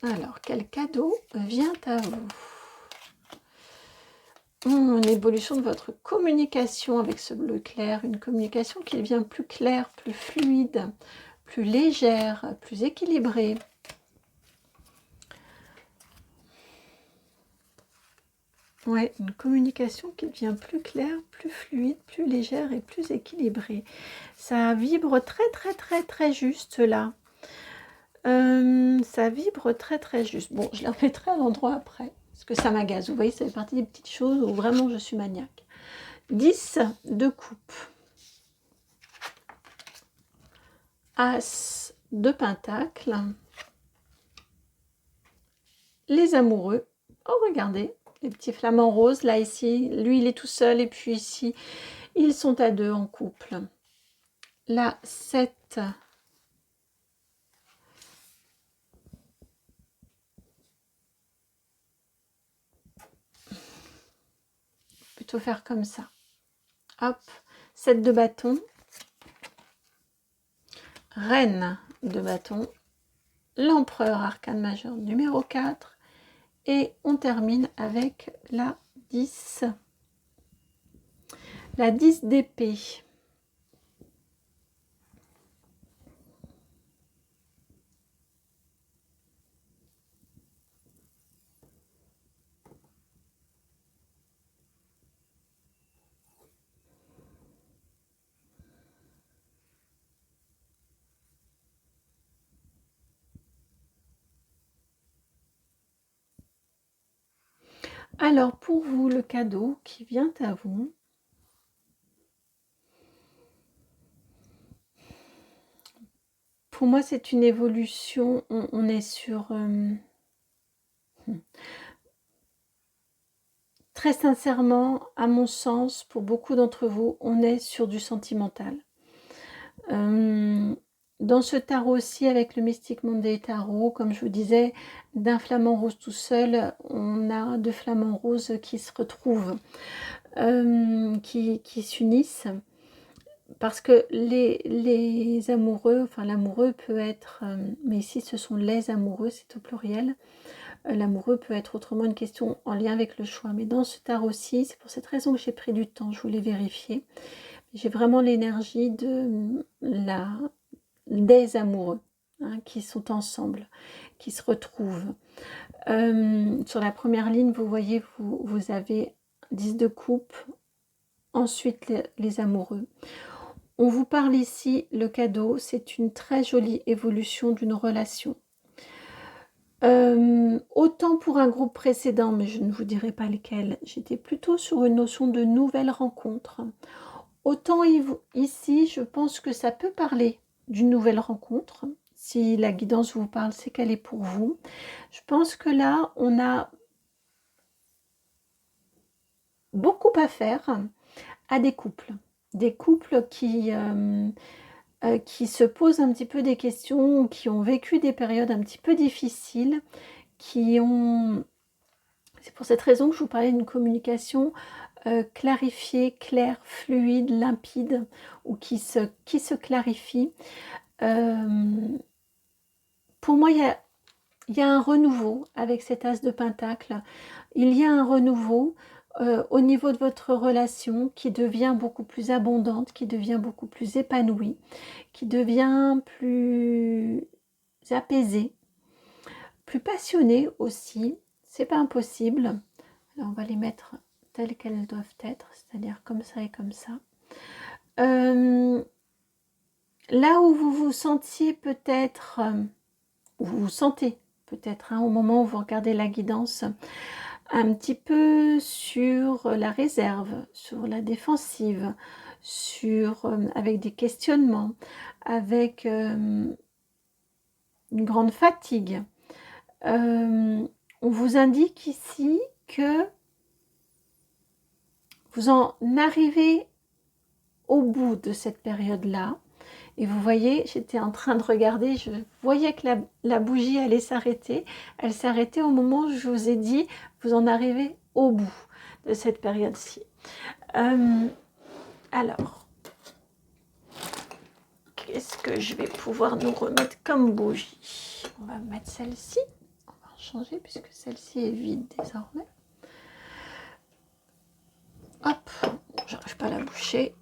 Alors, quel cadeau vient à vous? Une évolution de votre communication avec ce bleu clair, une communication qui devient plus claire, plus fluide, plus légère, plus équilibrée. Ouais, une communication qui devient plus claire, plus fluide, plus légère et plus équilibrée. Ça vibre très juste là. Ça vibre très juste. Bon, je la remettrai à l'endroit après, parce que ça m'agace. Vous voyez, ça fait partie des petites choses où vraiment je suis maniaque. 10 de coupe. As de pentacle. Les amoureux. Oh, regardez, les petits flamants roses. Là, ici, lui, il est tout seul. Et puis ici, ils sont à deux en couple. Là, 7. Plutôt faire comme ça. Hop, 7 de bâton. Reine de bâton. L'empereur arcane majeur numéro 4. Et on termine avec la 10. La 10 d'épée. Alors, pour vous, le cadeau qui vient à vous, pour moi, c'est une évolution. On est sur... très sincèrement, à mon sens, pour beaucoup d'entre vous, on est sur du sentimental. Dans ce tarot-ci, avec le Mystic Monday Tarot, comme je vous disais, d'un flamant rose tout seul, on a deux flamants roses qui se retrouvent, qui s'unissent. Parce que les amoureux, enfin l'amoureux peut être, mais ici ce sont les amoureux, c'est au pluriel. L'amoureux peut être autrement une question en lien avec le choix. Mais dans ce tarot-ci, c'est pour cette raison que j'ai pris du temps, je voulais vérifier. J'ai vraiment l'énergie des amoureux, hein, qui sont ensemble, qui se retrouvent. Sur la première ligne, vous voyez, vous avez 10 de coupe, ensuite les amoureux. On vous parle ici, le cadeau, c'est une très jolie évolution d'une relation. Autant pour un groupe précédent, mais je ne vous dirai pas lequel, j'étais plutôt sur une notion de nouvelle rencontre. Autant ici, je pense que ça peut parler d'une nouvelle rencontre. Si la guidance vous parle, c'est qu'elle est pour vous. Je pense que là, on a beaucoup à faire à des couples. Des couples qui se posent un petit peu des questions, qui ont vécu des périodes un petit peu difficiles, qui ont... C'est pour cette raison que je vous parlais d'une communication clarifiée, claire, fluide, limpide, ou qui se clarifie. Pour moi, il y a un renouveau avec cet as de pentacle. Il y a un renouveau au niveau de votre relation qui devient beaucoup plus abondante, qui devient beaucoup plus épanouie, qui devient plus apaisée, plus passionnée aussi. C'est pas impossible. Alors on va les mettre telles qu'elles doivent être, c'est-à-dire comme ça et comme ça. Là où vous vous sentiez peut-être, vous vous sentez peut-être, hein, au moment où vous regardez la guidance, un petit peu sur la réserve, sur la défensive, avec des questionnements, avec une grande fatigue. On vous indique ici que vous en arrivez au bout de cette période-là. Et vous voyez, j'étais en train de regarder, je voyais que la bougie allait s'arrêter. Elle s'est arrêtée au moment où je vous ai dit, vous en arrivez au bout de cette période-ci. Alors, qu'est-ce que je vais pouvoir nous remettre comme bougie? On va mettre celle-ci. On va en changer puisque celle-ci est vide désormais. Hop, j'arrive pas à la boucher.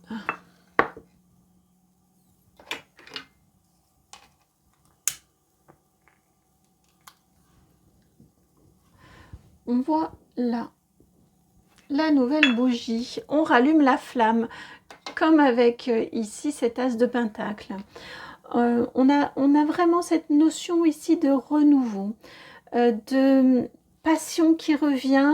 Voilà la nouvelle bougie. On rallume la flamme comme avec ici cet as de pentacle. On a vraiment cette notion ici de renouveau, de passion qui revient.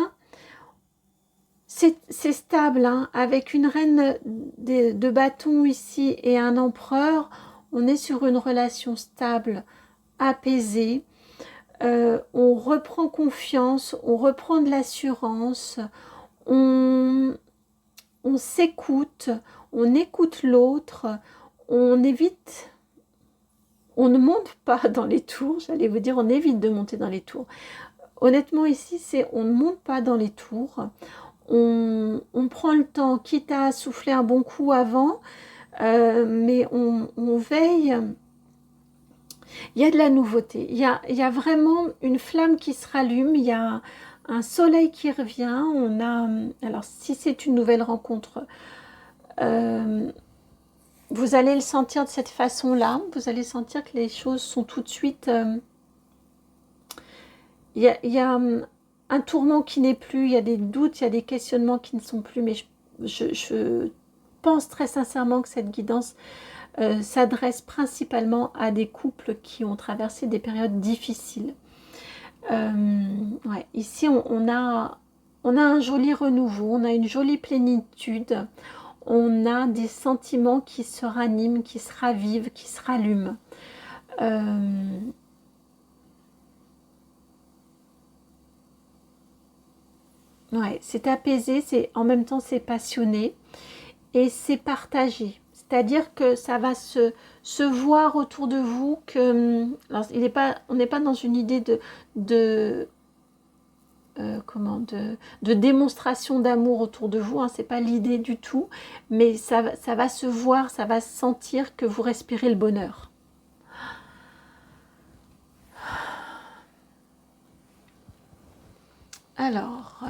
C'est stable, hein, avec une reine de bâton ici et un empereur. On est sur une relation stable, apaisée. On reprend confiance, on reprend de l'assurance, on s'écoute, on écoute l'autre, on évite, on ne monte pas dans les tours, j'allais vous dire, on évite de monter dans les tours. Honnêtement, ici, c'est on ne monte pas dans les tours, on prend le temps, quitte à souffler un bon coup avant, mais on veille. Il y a de la nouveauté, il y a vraiment une flamme qui se rallume, il y a un soleil qui revient, on a, alors si c'est une nouvelle rencontre, vous allez le sentir de cette façon-là, vous allez sentir que les choses sont tout de suite, il y a un tournant qui n'est plus, il y a des doutes, il y a des questionnements qui ne sont plus, mais je pense très sincèrement que cette guidance s'adresse principalement à des couples qui ont traversé des périodes difficiles. Ouais, ici, on a un joli renouveau, on a une jolie plénitude, on a des sentiments qui se raniment, qui se ravivent, qui se rallument. Ouais, c'est apaisé, en même temps c'est passionné et c'est partagé. C'est-à-dire que ça va se voir autour de vous que alors, on n'est pas dans une idée de de démonstration d'amour autour de vous, hein, c'est pas l'idée du tout, mais ça va se voir, ça va se sentir que vous respirez le bonheur. Alors,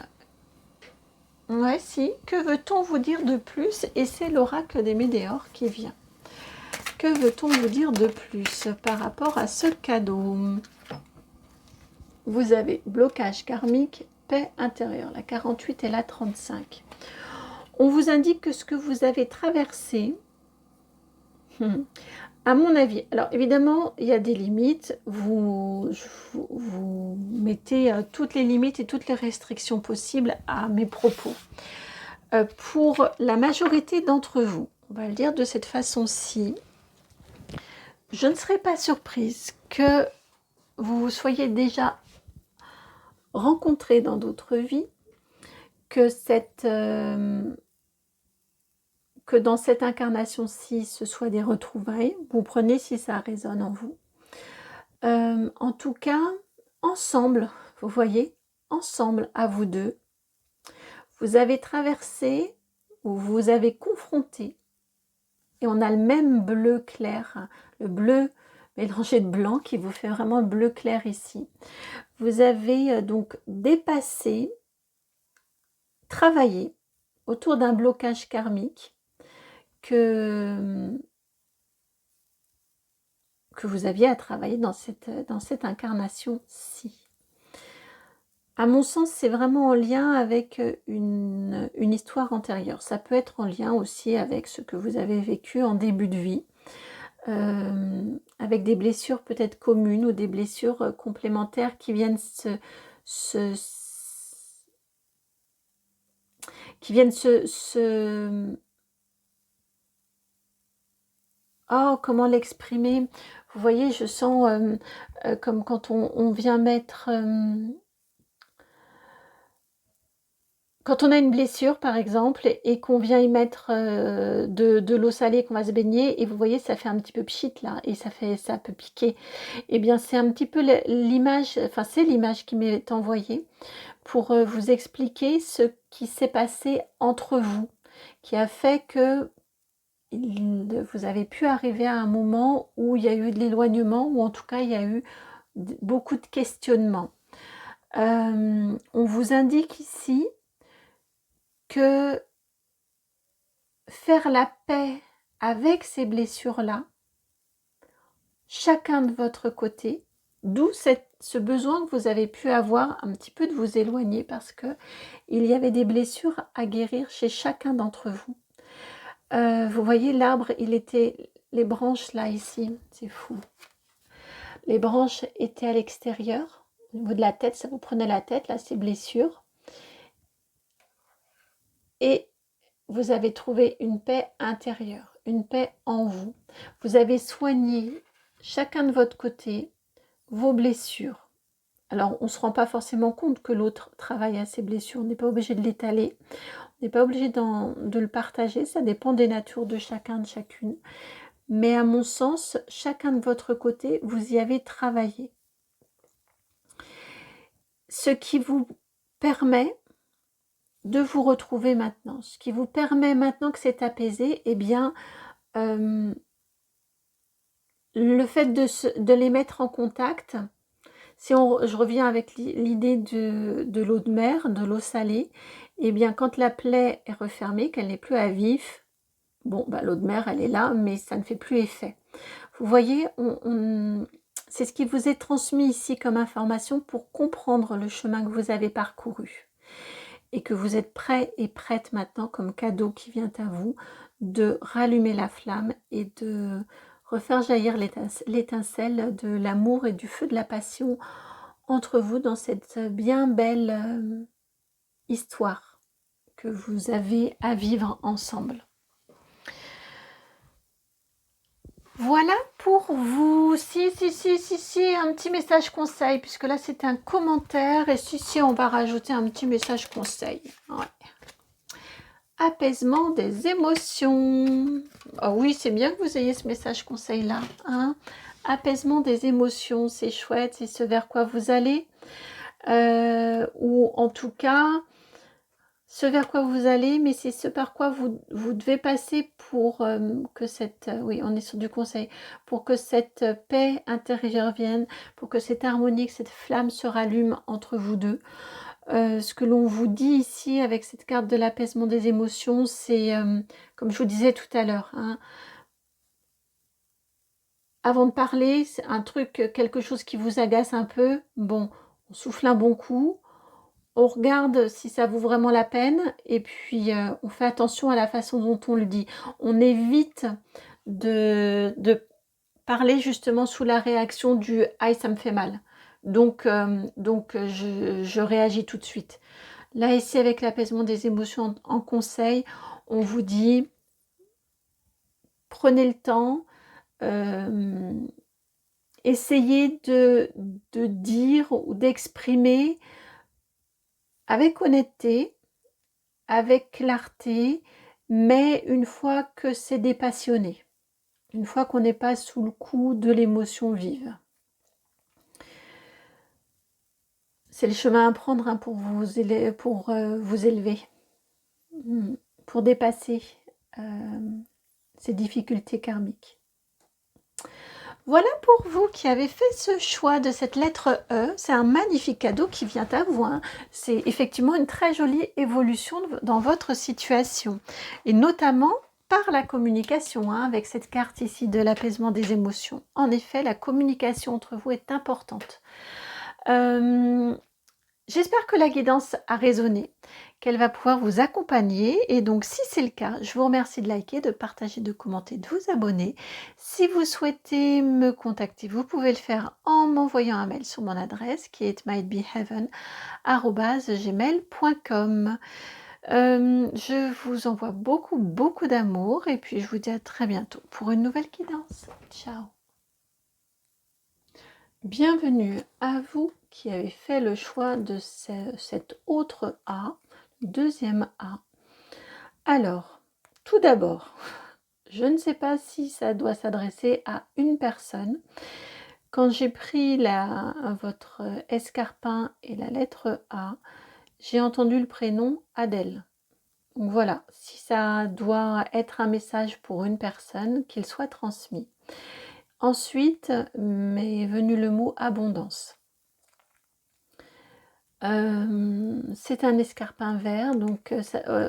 ouais, si, que veut-on vous dire de plus? Et c'est l'oracle des Médéors qui vient. Que veut-on vous dire de plus par rapport à ce cadeau? Vous avez blocage karmique, paix intérieure, la 48 et la 35. On vous indique que ce que vous avez traversé, à mon avis, alors évidemment, il y a des limites, vous mettez toutes les limites et toutes les restrictions possibles à mes propos. Pour la majorité d'entre vous, on va le dire de cette façon-ci, je ne serais pas surprise que vous vous soyez déjà rencontrés dans d'autres vies, que dans cette incarnation-ci, ce soit des retrouvailles. Vous prenez si ça résonne en vous. En tout cas, ensemble, vous voyez, ensemble, à vous deux, vous avez traversé ou vous avez confronté, et on a le même bleu clair, hein, le bleu mélangé de blanc qui vous fait vraiment le bleu clair ici. Vous avez donc dépassé, travaillé autour d'un blocage karmique que vous aviez à travailler dans cette incarnation-ci. À mon sens, c'est vraiment en lien avec une histoire antérieure. Ça peut être en lien aussi avec ce que vous avez vécu en début de vie, avec des blessures peut-être communes ou des blessures complémentaires qui viennent oh, comment l'exprimer? Vous voyez, je sens comme quand on vient mettre... quand on a une blessure, par exemple, et qu'on vient y mettre de l'eau salée, qu'on va se baigner, et vous voyez, ça fait un petit peu pchit, là, et ça peut piquer. Eh bien, c'est un petit peu l'image, enfin, c'est l'image qui m'est envoyée pour vous expliquer ce qui s'est passé entre vous. qui a fait que vous avez pu arriver à un moment où il y a eu de l'éloignement, ou en tout cas il y a eu beaucoup de questionnements. On vous indique ici que faire la paix avec ces blessures-là, chacun de votre côté, d'où ce besoin que vous avez pu avoir un petit peu de vous éloigner, parce que il y avait des blessures à guérir chez chacun d'entre vous. Vous voyez l'arbre, les branches là ici, c'est fou. Les branches étaient à l'extérieur, au niveau de la tête, ça vous prenait la tête, là, ces blessures. Et vous avez trouvé une paix intérieure, une paix en vous. Vous avez soigné, chacun de votre côté, vos blessures. Alors, on ne se rend pas forcément compte que l'autre travaille à ses blessures. On n'est pas obligé de l'étaler. On n'est pas obligé de le partager. Ça dépend des natures de chacun, de chacune. Mais à mon sens, chacun de votre côté, vous y avez travaillé. Ce qui vous permet de vous retrouver maintenant. Ce qui vous permet maintenant que c'est apaisé, eh bien, le fait de les mettre en contact, si je reviens avec l'idée de l'eau de mer, de l'eau salée, eh bien, quand la plaie est refermée, qu'elle n'est plus à vif, bon, bah, l'eau de mer, elle est là, mais ça ne fait plus effet. Vous voyez, c'est ce qui vous est transmis ici comme information pour comprendre le chemin que vous avez parcouru. Et que vous êtes prêt et prête maintenant, comme cadeau qui vient à vous, de rallumer la flamme et de refaire jaillir l'étincelle de l'amour et du feu de la passion entre vous dans cette bien belle histoire que vous avez à vivre ensemble. Voilà pour vous. Si, un petit message conseil, puisque là c'est un commentaire, et si, on va rajouter un petit message conseil. Ouais. Apaisement des émotions. Oh oui, c'est bien que vous ayez ce message conseil là. Hein. Apaisement des émotions, c'est chouette, c'est ce vers quoi vous allez. Ou en tout cas, ce vers quoi vous allez, mais c'est ce par quoi vous devez passer pour que cette... oui, on est sur du conseil. Pour que cette paix intérieure vienne, pour que cette harmonie, que cette flamme se rallume entre vous deux. Ce que l'on vous dit ici avec cette carte de l'apaisement des émotions, c'est, comme je vous disais tout à l'heure, hein, avant de parler, c'est un truc, quelque chose qui vous agace un peu, bon, on souffle un bon coup, on regarde si ça vaut vraiment la peine, et puis on fait attention à la façon dont on le dit. On évite de parler justement sous la réaction du « aïe, ça me fait mal ». Donc, je réagis tout de suite. Là, ici, avec l'apaisement des émotions en conseil, on vous dit, prenez le temps, essayez de dire ou d'exprimer avec honnêteté, avec clarté, mais une fois que c'est dépassionné, une fois qu'on n'est pas sous le coup de l'émotion vive. C'est le chemin à prendre hein, pour vous élever, pour dépasser ces difficultés karmiques. Voilà pour vous qui avez fait ce choix de cette lettre E. C'est un magnifique cadeau qui vient à vous. Hein. C'est effectivement une très jolie évolution dans votre situation. Et notamment par la communication, hein, avec cette carte ici de l'apaisement des émotions. En effet, la communication entre vous est importante. J'espère que la guidance a résonné, qu'elle va pouvoir vous accompagner. Et donc, si c'est le cas, je vous remercie de liker, de partager, de commenter, de vous abonner. Si vous souhaitez me contacter, vous pouvez le faire en m'envoyant un mail sur mon adresse qui est mightbeheaven@gmail.com. Je vous envoie beaucoup d'amour et puis je vous dis à très bientôt pour une nouvelle guidance. Ciao. Bienvenue à vous qui avez fait le choix de cet autre A, deuxième A. Alors, tout d'abord, je ne sais pas si ça doit s'adresser à une personne. Quand j'ai pris votre escarpin et la lettre A, j'ai entendu le prénom Adèle. Donc voilà, si ça doit être un message pour une personne, qu'il soit transmis. Ensuite, m'est venu le mot abondance. C'est un escarpin vert, donc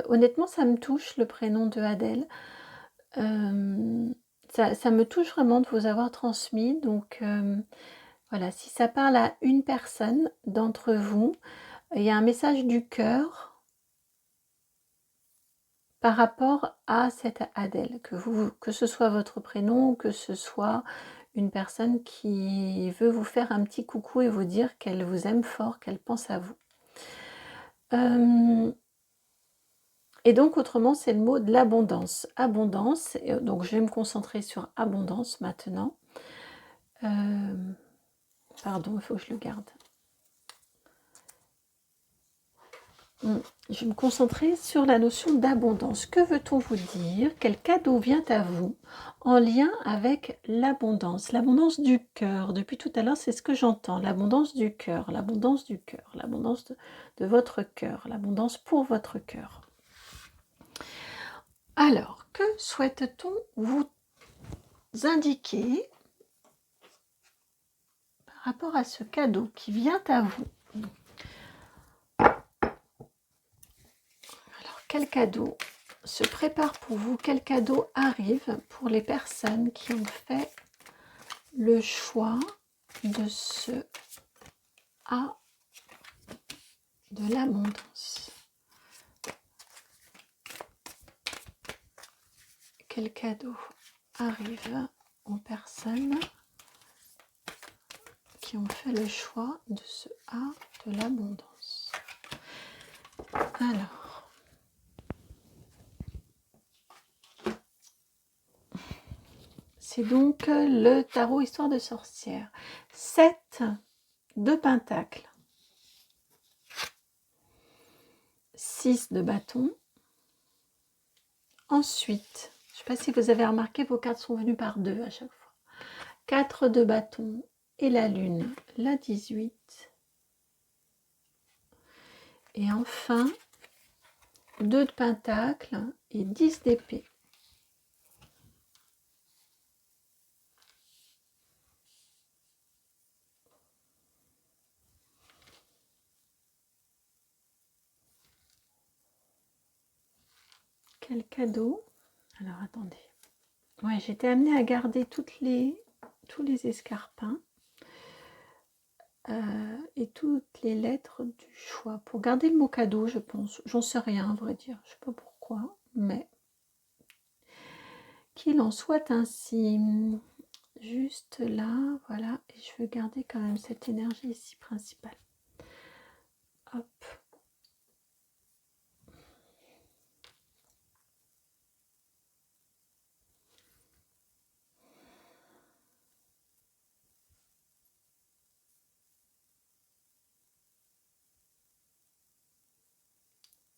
honnêtement, ça me touche le prénom de Adèle. Ça me touche vraiment de vous avoir transmis, donc voilà, si ça parle à une personne d'entre vous, il y a un message du cœur par rapport à cette Adèle, que ce soit votre prénom ou que ce soit une personne qui veut vous faire un petit coucou et vous dire qu'elle vous aime fort, qu'elle pense à vous. Et donc autrement, c'est le mot de l'abondance. Abondance, donc je vais me concentrer sur abondance maintenant. Pardon, il faut que je le garde. Je vais me concentrer sur la notion d'abondance. Que veut-on vous dire? Quel cadeau vient à vous en lien avec l'abondance? L'abondance du cœur. Depuis tout à l'heure, c'est ce que j'entends. L'abondance du cœur, l'abondance du cœur, l'abondance de votre cœur, l'abondance pour votre cœur. Alors, que souhaite-t-on vous indiquer par rapport à ce cadeau qui vient à vous? Quel cadeau se prépare pour vous? Quel cadeau arrive pour les personnes qui ont fait le choix de ce A de l'abondance? Quel cadeau arrive aux personnes qui ont fait le choix de ce A de l'abondance? Alors, c'est donc le tarot Histoire de sorcière. 7 de pentacles. 6 de bâton. Ensuite, je ne sais pas si vous avez remarqué, vos cartes sont venues par 2 à chaque fois. 4 de bâton et la lune, la 18. Et enfin, 2 de pentacle et 10 d'épée. Quel cadeau? Alors attendez. Ouais, j'étais amenée à garder tous les escarpins et toutes les lettres du choix. Pour garder le mot cadeau, je pense. J'en sais rien, à vrai dire. Je sais pas pourquoi, mais qu'il en soit ainsi. Juste là, voilà. Et je veux garder quand même cette énergie ici principale. Hop.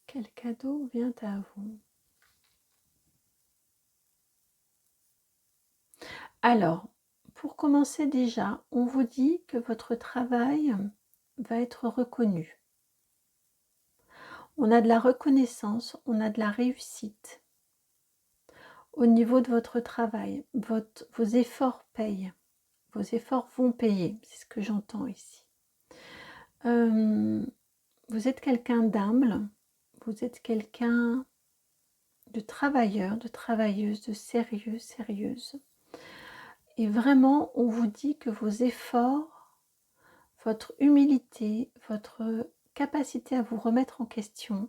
Quel cadeau vient à vous? Alors, pour commencer déjà, on vous dit que votre travail va être reconnu. On a de la reconnaissance, on a de la réussite. Au niveau de votre travail, vos efforts payent. Vos efforts vont payer, c'est ce que j'entends ici. Vous êtes quelqu'un d'humble, vous êtes quelqu'un de travailleur, de travailleuse, de sérieux, sérieuse. Et vraiment, on vous dit que vos efforts, votre humilité, votre capacité à vous remettre en question,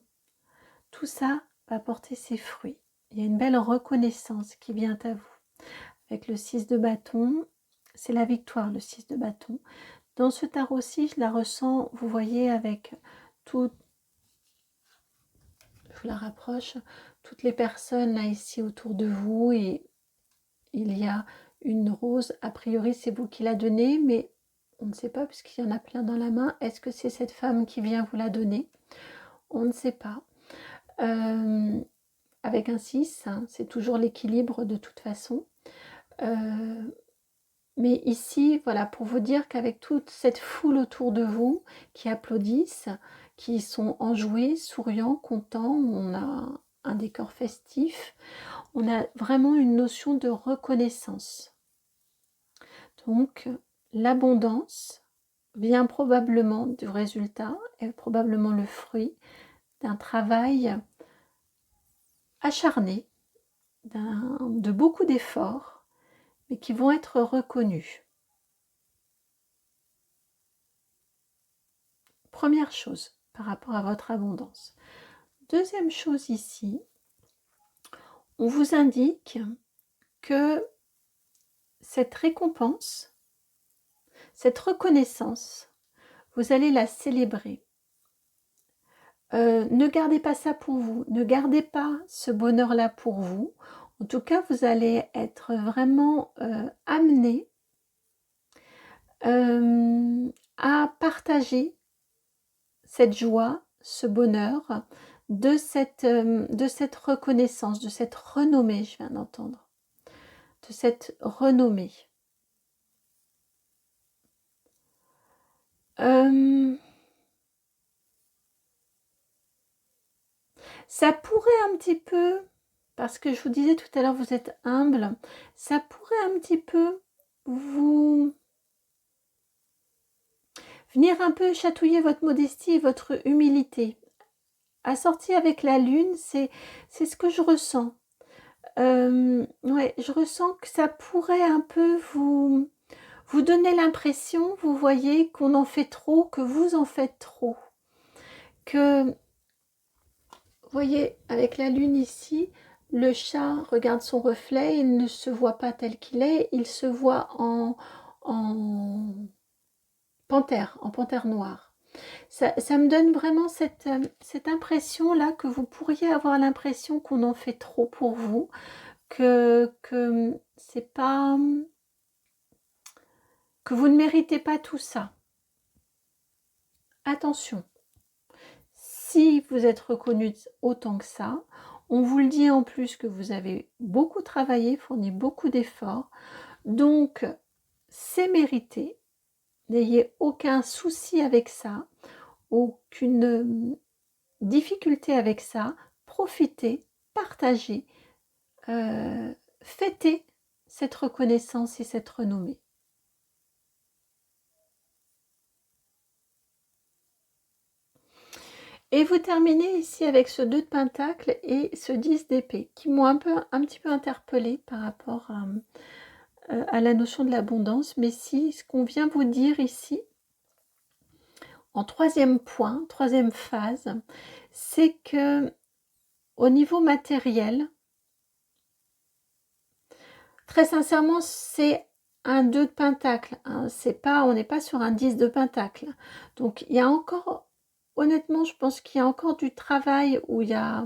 tout ça va porter ses fruits. Il y a une belle reconnaissance qui vient à vous. Avec le 6 de bâton, c'est la victoire, le 6 de bâton. Dans ce tarot-ci, je la ressens, vous voyez, avec tout, je vous la rapproche, toutes les personnes là ici autour de vous, et il y a une rose, a priori c'est vous qui la donnez, mais on ne sait pas puisqu'il y en a plein dans la main. Est-ce que c'est cette femme qui vient vous la donner? On ne sait pas. Avec un 6, hein, c'est toujours l'équilibre de toute façon. Mais ici, voilà, pour vous dire qu'avec toute cette foule autour de vous qui applaudissent, qui sont enjoués, souriants, contents, on a un décor festif. On a vraiment une notion de reconnaissance. Donc, l'abondance vient probablement du résultat, est probablement le fruit d'un travail acharné, de beaucoup d'efforts, mais qui vont être reconnus. Première chose par rapport à votre abondance. Deuxième chose ici, on vous indique que cette récompense, cette reconnaissance, vous allez la célébrer. Ne gardez pas ça pour vous, ne gardez pas ce bonheur-là pour vous. En tout cas, vous allez être vraiment amené à partager cette joie, ce bonheur, de cette reconnaissance, de cette renommée, je viens d'entendre, de cette renommée. Ça pourrait un petit peu, parce que je vous disais tout à l'heure, vous êtes humble, ça pourrait un petit peu vous venir un peu chatouiller votre modestie et votre humilité. Assorti avec la lune, c'est ce que je ressens. Ouais, je ressens que ça pourrait un peu vous donner l'impression, vous voyez, qu'on en fait trop, que vous en faites trop. Que, vous voyez, avec la lune ici, le chat regarde son reflet, il ne se voit pas tel qu'il est, il se voit en panthère noire. Ça me donne vraiment cette impression-là que vous pourriez avoir l'impression qu'on en fait trop pour vous, que c'est pas, que vous ne méritez pas tout ça. Attention, si vous êtes reconnu autant que ça, on vous le dit en plus que vous avez beaucoup travaillé, fourni beaucoup d'efforts, donc c'est mérité. N'ayez aucun souci avec ça, aucune difficulté avec ça. Profitez, partagez, fêtez cette reconnaissance et cette renommée. Et vous terminez ici avec ce 2 de pentacle et ce 10 d'épée qui m'ont un petit peu interpellée par rapport à la notion de l'abondance. Mais si ce qu'on vient vous dire ici, en troisième point, troisième phase, c'est que au niveau matériel, très sincèrement, c'est un 2 de pentacle. Hein, on n'est pas sur un 10 de pentacle. Donc il y a encore, honnêtement, je pense qu'il y a encore du travail, où il y a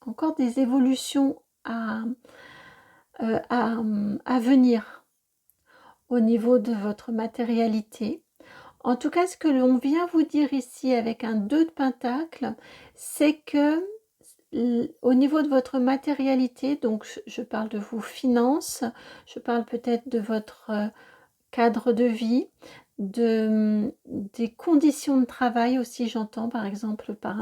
encore des évolutions à venir au niveau de votre matérialité. En tout cas, ce que l'on vient vous dire ici avec un 2 de pentacle, c'est que au niveau de votre matérialité, donc je parle de vos finances, je parle peut-être de votre cadre de vie, des conditions de travail aussi, j'entends par exemple par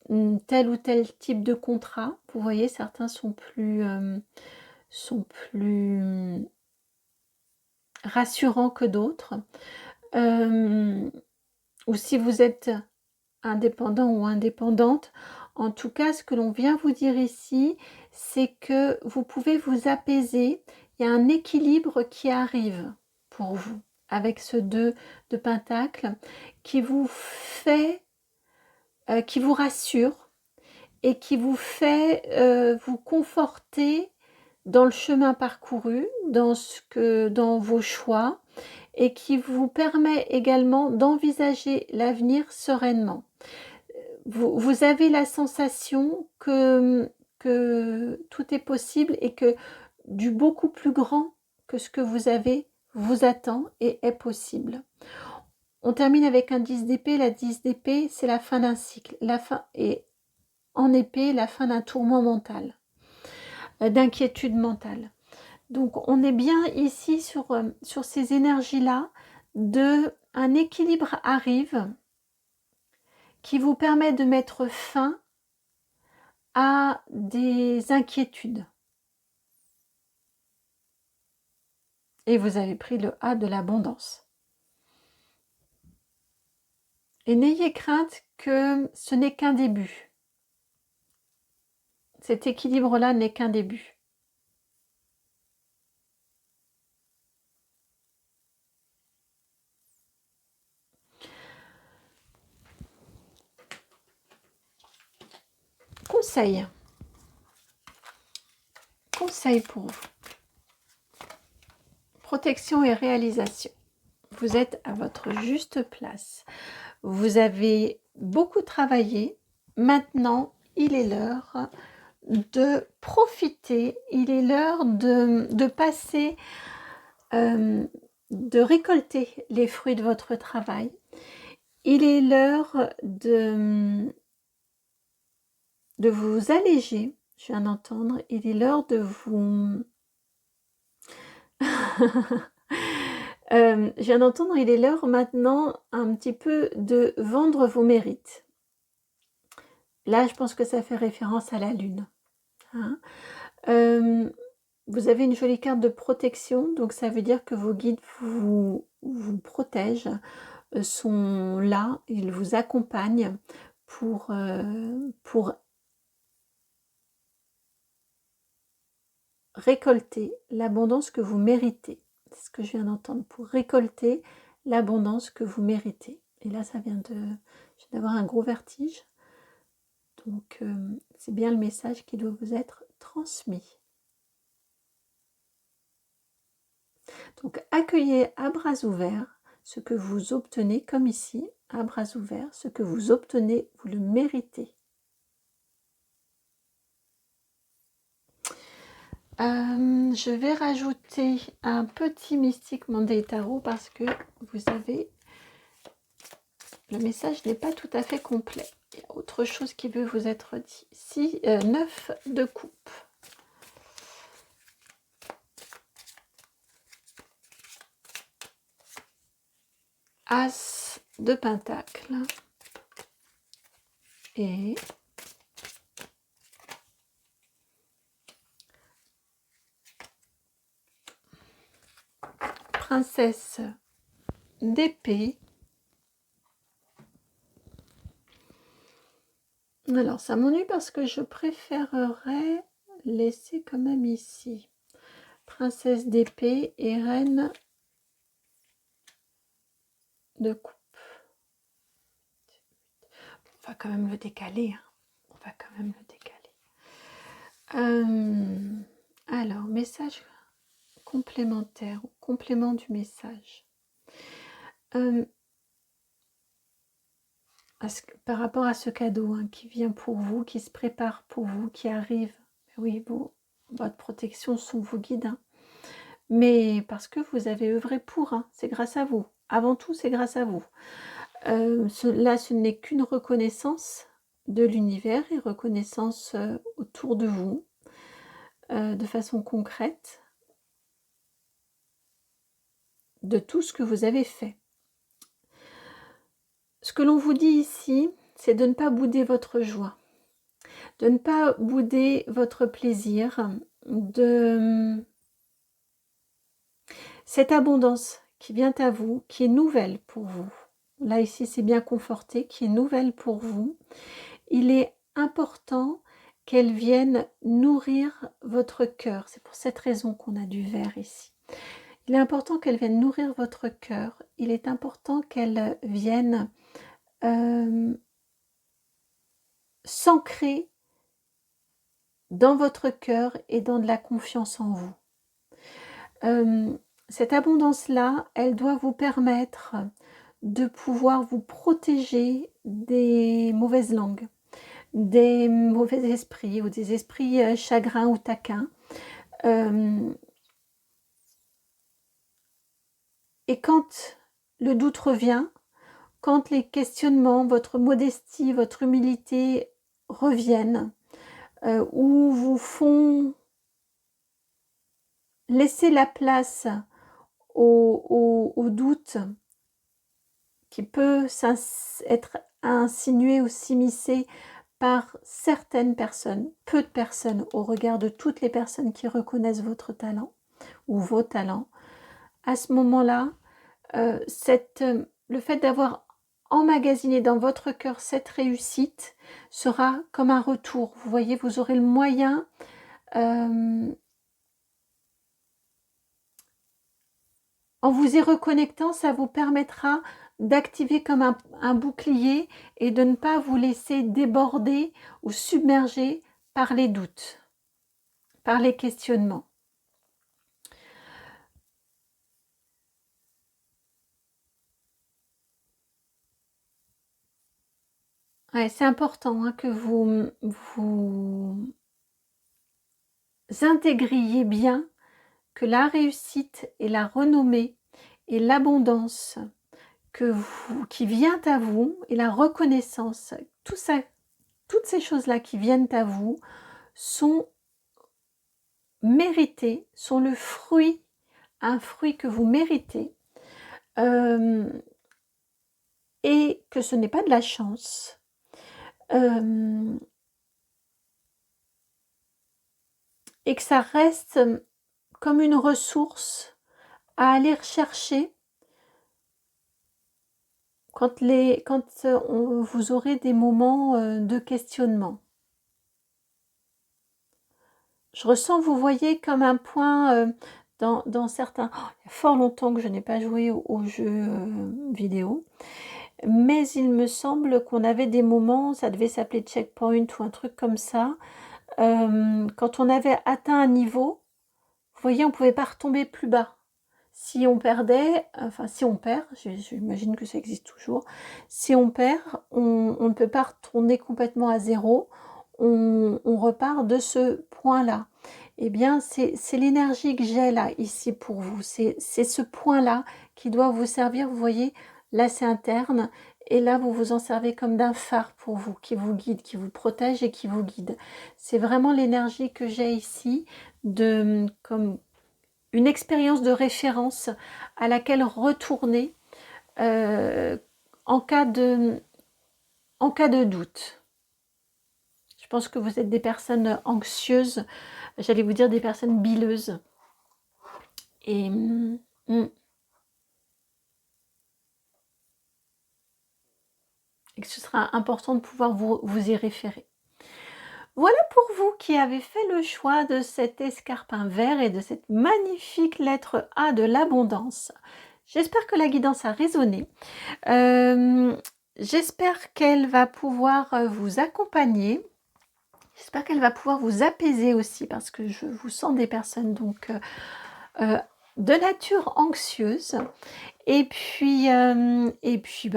un tel ou tel type de contrat. Vous voyez, certains sont plus rassurants que d'autres. Ou si vous êtes indépendant ou indépendante, en tout cas, ce que l'on vient vous dire ici, c'est que vous pouvez vous apaiser. Il y a un équilibre qui arrive pour vous avec ce 2 de pentacle qui vous fait, qui vous rassure et qui vous fait vous conforter dans le chemin parcouru, dans vos choix, et qui vous permet également d'envisager l'avenir sereinement. Vous avez la sensation que tout est possible et que du beaucoup plus grand que ce que vous avez vous attend et est possible. On termine avec un 10 d'épée. La 10 d'épée, c'est la fin d'un cycle. La fin, et en épée, la fin d'un tourment mental, d'inquiétude mentale. Donc on est bien ici sur ces énergies-là, un équilibre arrive qui vous permet de mettre fin à des inquiétudes. Et vous avez pris le A de l'abondance. Et n'ayez crainte que ce n'est qu'un début. Cet équilibre-là n'est qu'un début. Conseil. Conseil pour vous. Protection et réalisation. Vous êtes à votre juste place. Vous avez beaucoup travaillé. Maintenant, il est l'heure de profiter. Il est l'heure de passer, de récolter les fruits de votre travail. Il est l'heure de vous alléger. Je viens d'entendre. Il est l'heure de vous... je viens d'entendre, il est l'heure maintenant un petit peu de vendre vos mérites. Là, je pense que ça fait référence à la lune. Hein. Vous avez une jolie carte de protection, donc ça veut dire que vos guides vous protègent, sont là, ils vous accompagnent pour récolter l'abondance que vous méritez. C'est ce que je viens d'entendre, pour récolter l'abondance que vous méritez. Et là, je viens d'avoir un gros vertige. Donc, c'est bien le message qui doit vous être transmis. Donc, accueillez à bras ouverts ce que vous obtenez, comme ici, à bras ouverts, ce que vous obtenez, vous le méritez. Je vais rajouter un petit mystique Monday Tarot parce que vous avez... Le message n'est pas tout à fait complet. Il y a autre chose qui veut vous être dit. 9 de coupe. As de pentacle. Et princesse d'épée. Alors, ça m'ennuie parce que je préférerais laisser quand même ici. Princesse d'épée et reine de coupe. On va quand même le décaler. Hein. On va quand même le décaler. Alors, message complémentaire, complément du message. Par rapport à ce cadeau hein, qui vient pour vous, qui se prépare pour vous, qui arrive, oui, votre protection sont vos guides, hein. Mais parce que vous avez œuvré pour, hein, c'est grâce à vous. Avant tout, c'est grâce à vous. Là, ce n'est qu'une reconnaissance de l'univers et reconnaissance autour de vous, de façon concrète, de tout ce que vous avez fait. Ce que l'on vous dit ici, c'est de ne pas bouder votre joie, de ne pas bouder votre plaisir, de cette abondance qui vient à vous, qui est nouvelle pour vous. Là, ici, c'est bien conforté, qui est nouvelle pour vous. Il est important qu'elle vienne nourrir votre cœur. C'est pour cette raison qu'on a du vert ici. Il est important qu'elle vienne nourrir votre cœur. Il est important qu'elle vienne s'ancrer dans votre cœur et dans de la confiance en vous. Cette abondance-là, elle doit vous permettre de pouvoir vous protéger des mauvaises langues, des mauvais esprits ou des esprits chagrins ou taquins. Et quand le doute revient, quand les questionnements, votre modestie, votre humilité reviennent, ou vous font laisser la place au doute qui peut être insinué ou s'immiscer par certaines personnes, peu de personnes, au regard de toutes les personnes qui reconnaissent votre talent ou vos talents. À ce moment-là, le fait d'avoir emmagasiné dans votre cœur cette réussite sera comme un retour. Vous voyez, vous aurez le moyen en vous y reconnectant, ça vous permettra d'activer comme un bouclier et de ne pas vous laisser déborder ou submerger par les doutes, par les questionnements. Ouais, c'est important que vous intégriez bien que la réussite et la renommée et l'abondance qui vient à vous et la reconnaissance, tout ça, toutes ces choses-là qui viennent à vous sont méritées, sont le fruit, un fruit que vous méritez et que ce n'est pas de la chance. Et que ça reste comme une ressource à aller rechercher quand vous aurez des moments de questionnement. Je ressens, vous voyez, comme un point dans certains... Oh, il y a fort longtemps que je n'ai pas joué aux jeux vidéo, mais il me semble qu'on avait des moments, ça devait s'appeler checkpoint ou un truc comme ça, quand on avait atteint un niveau, vous voyez, on ne pouvait pas retomber plus bas. Si on perdait, enfin si on perd, j'imagine que ça existe toujours, si on perd, on ne peut pas retourner complètement à zéro, on repart de ce point-là. Eh bien, c'est l'énergie que j'ai là, ici pour vous. C'est ce point-là qui doit vous servir, vous voyez, là c'est interne, et là vous vous en servez comme d'un phare pour vous, qui vous guide, qui vous protège et qui vous guide. C'est vraiment l'énergie que j'ai ici, comme une expérience de référence à laquelle retourner en cas de doute. Je pense que vous êtes des personnes anxieuses, j'allais vous dire des personnes bileuses. Et que ce sera important de pouvoir vous y référer. Voilà pour vous qui avez fait le choix de cet escarpin vert et de cette magnifique lettre A de l'abondance. J'espère que la guidance a résonné. J'espère qu'elle va pouvoir vous accompagner. J'espère qu'elle va pouvoir vous apaiser aussi parce que je vous sens des personnes donc de nature anxieuse. Et puis ben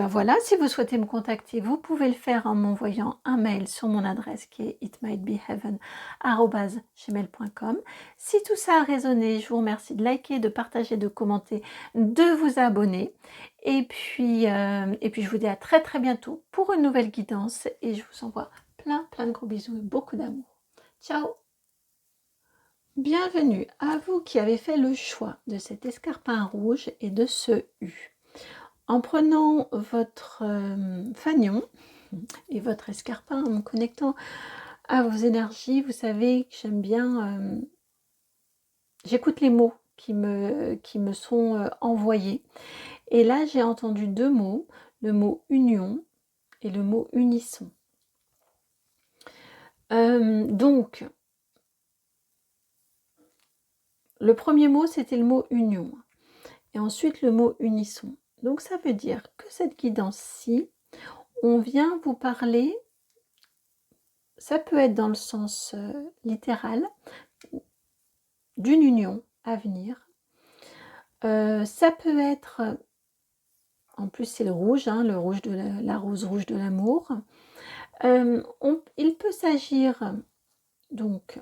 voilà, si vous souhaitez me contacter, vous pouvez le faire en m'envoyant un mail sur mon adresse qui est itmightbeheaven@gmail.com. Si tout ça a résonné, je vous remercie de liker, de partager, de commenter, de vous abonner. Et puis je vous dis à très très bientôt pour une nouvelle guidance et je vous envoie plein de gros bisous et beaucoup d'amour. Ciao! Bienvenue à vous qui avez fait le choix de cet escarpin rouge et de ce U. En prenant votre fanion et votre escarpin, en me connectant à vos énergies, vous savez que j'aime bien, j'écoute les mots qui me sont envoyés. Et là, j'ai entendu deux mots, le mot union et le mot unisson. Donc, le premier mot, c'était le mot union. Et ensuite, le mot unisson. Donc, ça veut dire que cette guidance-ci, on vient vous parler, ça peut être dans le sens littéral, d'une union à venir. Ça peut être, en plus c'est le rouge, le rouge de la rose rouge de l'amour. Il peut s'agir donc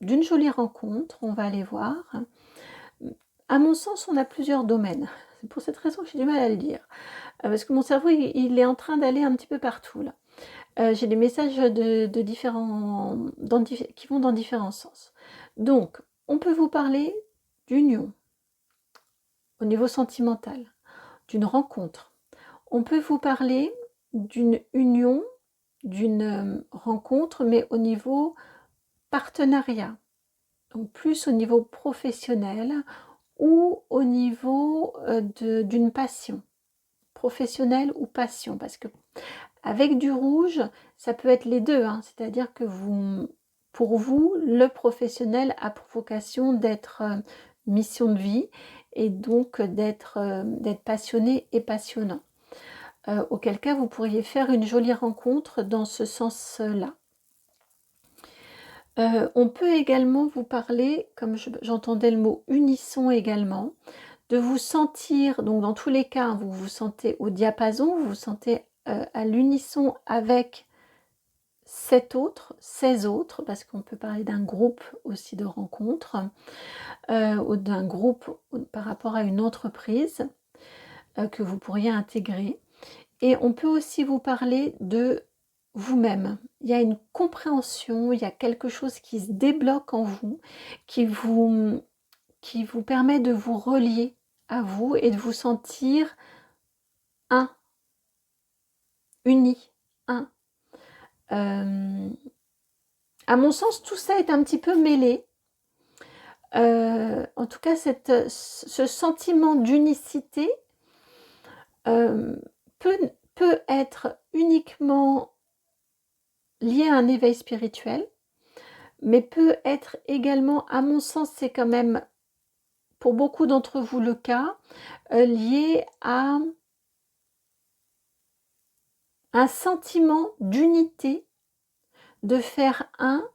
d'une jolie rencontre, on va aller voir. À mon sens, on a plusieurs domaines. C'est pour cette raison que j'ai du mal à le dire. Parce que mon cerveau, il est en train d'aller un petit peu partout là. J'ai des messages de différents, qui vont dans différents sens. Donc, on peut vous parler d'union au niveau sentimental, d'une rencontre. On peut vous parler d'une union d'une rencontre, mais au niveau partenariat, donc plus au niveau professionnel ou au niveau d'une passion, professionnelle ou passion, parce que avec du rouge, ça peut être les deux, hein, c'est-à-dire que pour vous, le professionnel a pour vocation d'être mission de vie et donc d'être passionné et passionnant. Auquel cas, vous pourriez faire une jolie rencontre dans ce sens-là. On peut également vous parler, comme j'entendais le mot unisson également, de vous sentir, donc dans tous les cas, vous vous sentez au diapason, vous vous sentez à l'unisson avec ces autres, parce qu'on peut parler d'un groupe aussi de rencontres, ou d'un groupe par rapport à une entreprise que vous pourriez intégrer. Et on peut aussi vous parler de vous-même. Il y a une compréhension, il y a quelque chose qui se débloque en vous, qui vous permet de vous relier à vous et de vous sentir un, uni, un. À mon sens, tout ça est un petit peu mêlé. En tout cas, ce sentiment d'unicité peut être uniquement lié à un éveil spirituel, mais peut être également, à mon sens, c'est quand même pour beaucoup d'entre vous le cas, lié à un sentiment d'unité, de faire un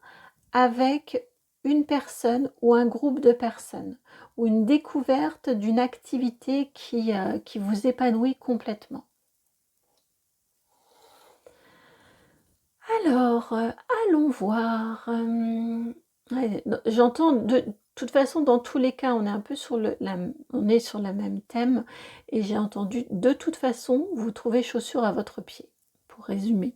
avec une personne ou un groupe de personnes, ou une découverte d'une activité qui vous épanouit complètement. Alors, allons voir. J'entends de toute façon, dans tous les cas, on est un peu sur le même thème, et j'ai entendu de toute façon, vous trouvez chaussures à votre pied, pour résumer.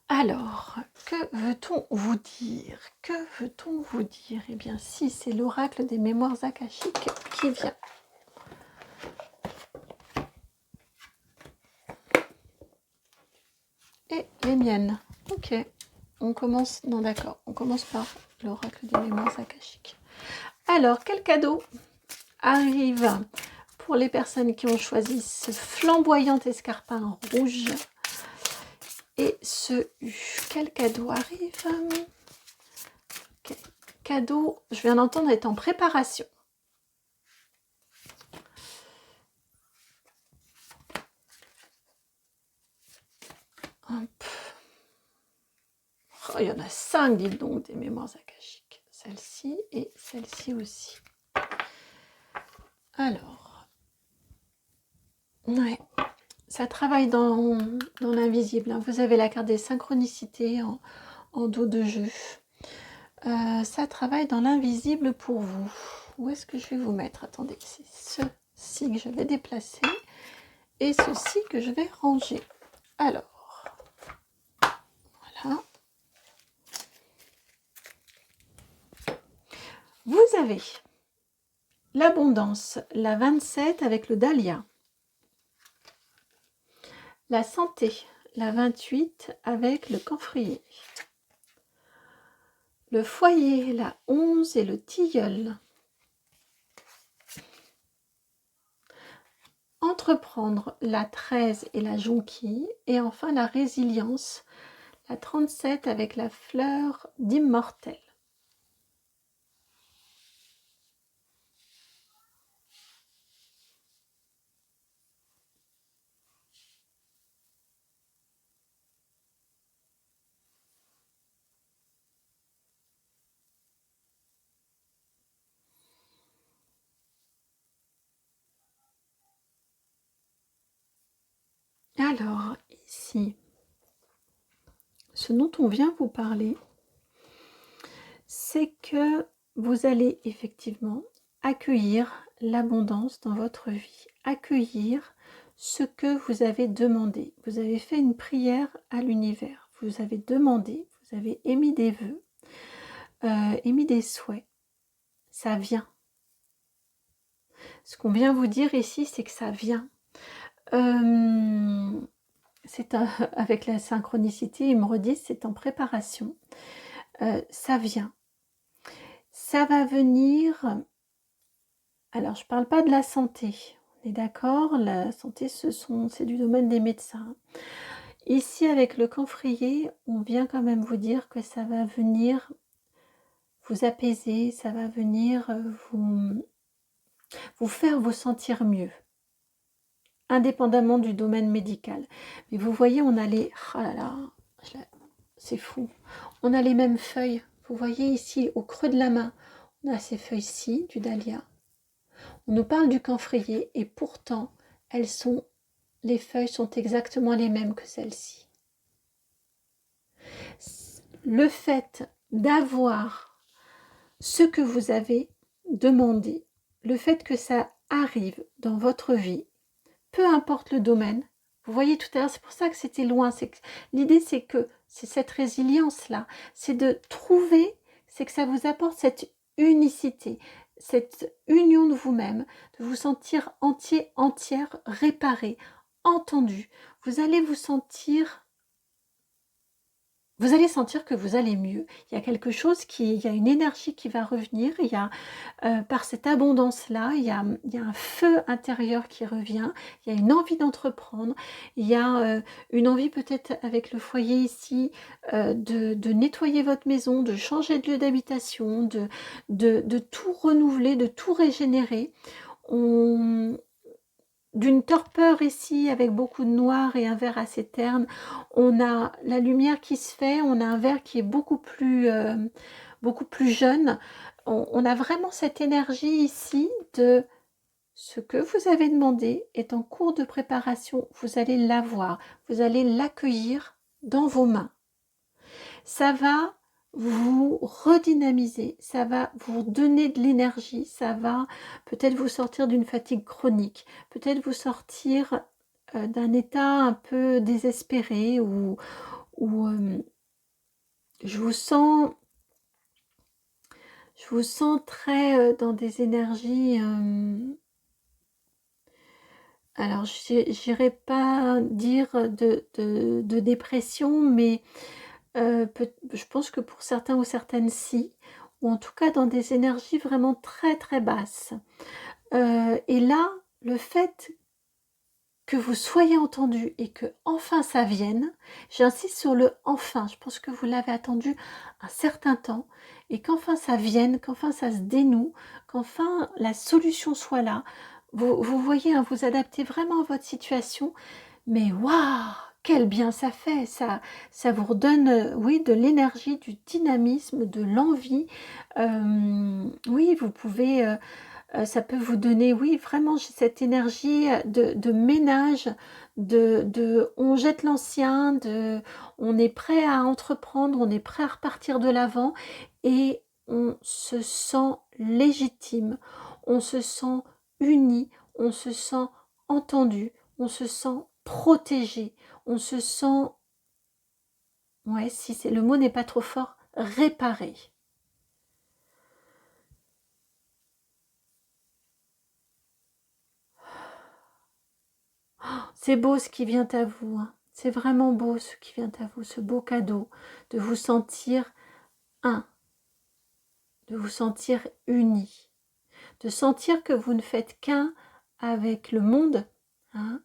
Alors, que veut-on vous dire? Que veut-on vous dire? Eh bien, si c'est l'oracle des mémoires akashiques qui vient. Et les miennes. Ok. On commence... Non, d'accord. On commence par l'oracle des mémoires akashiques. Alors, quel cadeau arrive pour les personnes qui ont choisi ce flamboyant escarpin rouge et ce U? Quel cadeau arrive? Quel cadeau, je viens d'entendre, est en préparation. Hop. Oh, il y en a 5, dites donc, des mémoires akashiques. Celle-ci et celle-ci aussi. Alors, ouais, ça travaille dans l'invisible. Hein. Vous avez la carte des synchronicités en dos de jeu. Ça travaille dans l'invisible pour vous. Où est-ce que je vais vous mettre? Attendez, c'est ceci que je vais déplacer et ceci que je vais ranger. Alors, voilà. Vous avez l'abondance, la 27 avec le dahlia. La santé, la 28 avec le camphrier. Le foyer, la 11 et le tilleul. Entreprendre, la 13 et la jonquille. Et enfin la résilience, la 37 avec la fleur d'immortel. Alors, ici, ce dont on vient vous parler, c'est que vous allez effectivement accueillir l'abondance dans votre vie, accueillir ce que vous avez demandé. Vous avez fait une prière à l'univers, vous avez demandé, vous avez émis des vœux, émis des souhaits. Ça vient. Ce qu'on vient vous dire ici, c'est que ça vient. avec la synchronicité, ils me redisent, c'est en préparation. Ça vient. Ça va venir. Alors, je ne parle pas de la santé. On est d'accord, la santé, c'est du domaine des médecins. Ici, avec le camphrier, on vient quand même vous dire que ça va venir vous apaiser, ça va venir vous faire vous sentir mieux, indépendamment du domaine médical. Mais vous voyez, on a les... Oh là là, c'est fou. On a les mêmes feuilles. Vous voyez ici, au creux de la main, on a ces feuilles-ci, du dahlia. On nous parle du camphrier et pourtant, les feuilles sont exactement les mêmes que celles-ci. Le fait d'avoir ce que vous avez demandé, le fait que ça arrive dans votre vie, peu importe le domaine, vous voyez tout à l'heure, c'est pour ça que c'était loin, l'idée c'est que c'est cette résilience-là, c'est de trouver, c'est que ça vous apporte cette unicité, cette union de vous-même, de vous sentir entier, entière, réparé, entendu. Vous allez sentir que vous allez mieux. Il y a quelque chose il y a une énergie qui va revenir. Il y a, par cette abondance-là, il y a un feu intérieur qui revient. Il y a une envie d'entreprendre. Il y a une envie peut-être avec le foyer ici de nettoyer votre maison, de changer de lieu d'habitation, de tout renouveler, de tout régénérer. D'une torpeur ici avec beaucoup de noir et un vert assez terne, on a la lumière qui se fait, on a un vert qui est beaucoup plus jeune. On a vraiment cette énergie ici de ce que vous avez demandé est en cours de préparation, vous allez l'avoir, vous allez l'accueillir dans vos mains. Ça va vous redynamiser, ça va vous donner de l'énergie, ça va peut-être vous sortir d'une fatigue chronique, peut-être vous sortir d'un état un peu désespéré ou je vous sens très dans des énergies alors j'irai pas dire de dépression, mais je pense que pour certains ou certaines si, ou en tout cas dans des énergies vraiment très très basses. Et là, le fait que vous soyez entendu et que enfin ça vienne, j'insiste sur le enfin, je pense que vous l'avez attendu un certain temps, et qu'enfin ça vienne, qu'enfin ça se dénoue, qu'enfin la solution soit là. Vous voyez, hein, vous adaptez vraiment à votre situation, mais waouh, quel bien ça fait, ça vous redonne, oui, de l'énergie, du dynamisme, de l'envie. Oui, vous pouvez, ça peut vous donner, oui, vraiment cette énergie de ménage, on jette l'ancien, on est prêt à entreprendre, on est prêt à repartir de l'avant et on se sent légitime, on se sent uni, on se sent entendu, on se sent protégé, on se sent, ouais, si c'est le mot n'est pas trop fort, réparé. C'est beau ce qui vient à vous, hein. C'est vraiment beau ce qui vient à vous, ce beau cadeau, de vous sentir un, de vous sentir uni, de sentir que vous ne faites qu'un avec le monde, hein,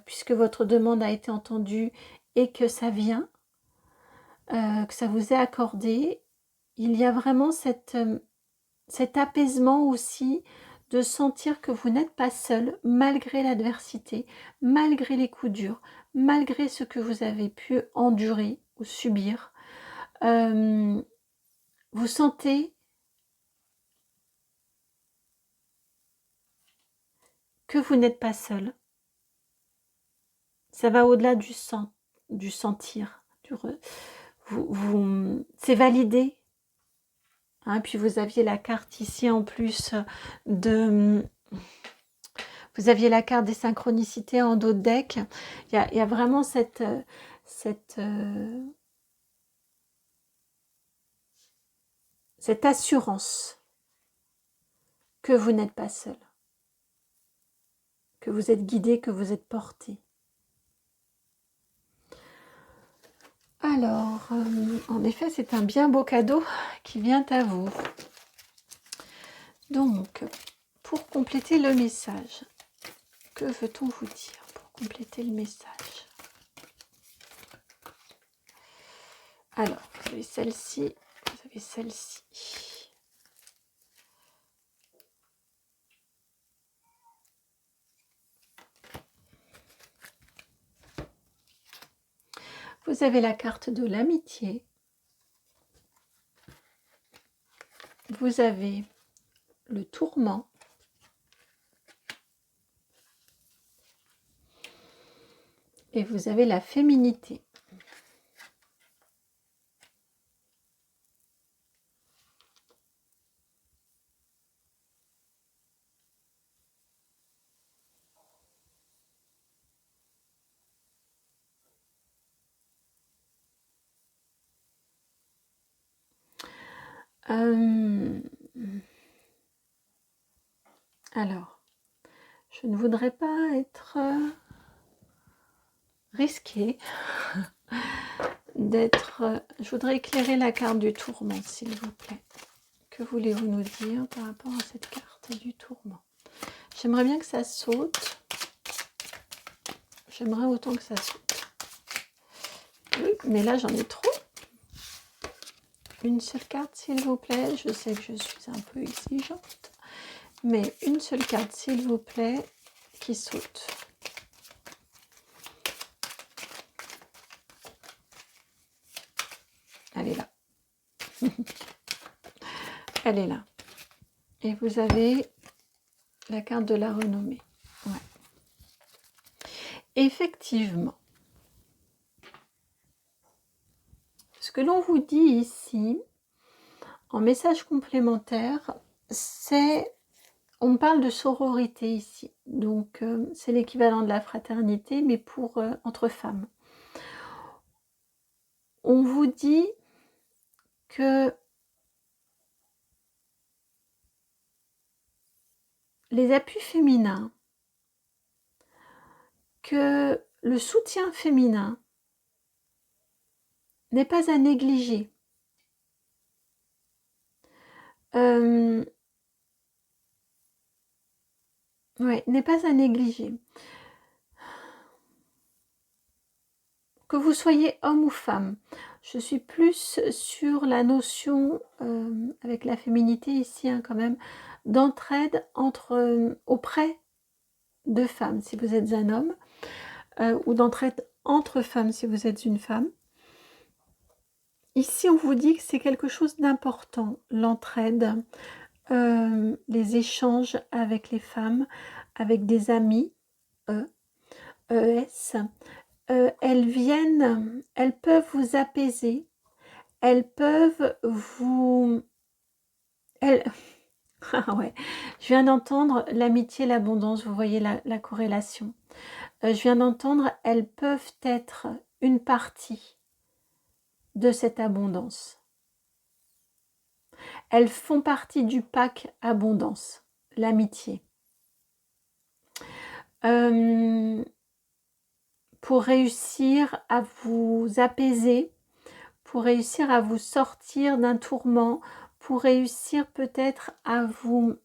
puisque votre demande a été entendue et que ça vient, que ça vous est accordé, il y a vraiment cet apaisement aussi de sentir que vous n'êtes pas seul malgré l'adversité, malgré les coups durs, malgré ce que vous avez pu endurer ou subir. Vous sentez que vous n'êtes pas seul. Ça va au-delà du sentir. C'est validé. Hein, puis vous aviez la carte ici en plus vous aviez la carte des synchronicités en dos de deck. Il y a vraiment cette assurance que vous n'êtes pas seul, que vous êtes guidé, que vous êtes porté. Alors, en effet, c'est un bien beau cadeau qui vient à vous. Donc, pour compléter le message, que veut-on vous dire pour compléter le message? Alors, vous avez celle-ci, vous avez celle-ci. Vous avez la carte de l'amitié. Vous avez le tourment. Et vous avez la féminité. Alors, je ne voudrais pas être risquée d'être... je voudrais éclairer la carte du tourment, s'il vous plaît. Que voulez-vous nous dire par rapport à cette carte du tourment? J'aimerais bien que ça saute. J'aimerais autant que ça saute. Oui, mais là, j'en ai trop. Une seule carte, s'il vous plaît. Je sais que je suis un peu exigeante. Mais une seule carte, s'il vous plaît, qui saute. Elle est là. Elle est là. Et vous avez la carte de la renommée. Ouais. Effectivement. Ce que l'on vous dit ici, en message complémentaire, c'est... On parle de sororité ici. Donc, c'est l'équivalent de la fraternité, mais pour entre femmes. On vous dit que les appuis féminins, que le soutien féminin n'est pas à négliger. Ouais, n'est pas à négliger. Que vous soyez homme ou femme, je suis plus sur la notion, avec la féminité ici hein, quand même, d'entraide auprès de femmes si vous êtes un homme, ou d'entraide entre femmes si vous êtes une femme. Ici, on vous dit que c'est quelque chose d'important, l'entraide, les échanges avec les femmes, avec des amis, ES. Elles peuvent vous apaiser, elles peuvent vous... Ah ouais, je viens d'entendre l'amitié, l'abondance, vous voyez la corrélation. Je viens d'entendre, elles peuvent être une partie de cette abondance. Elles font partie du pack abondance, l'amitié. Pour réussir à vous apaiser, pour réussir à vous sortir d'un tourment, pour réussir peut-être à vous...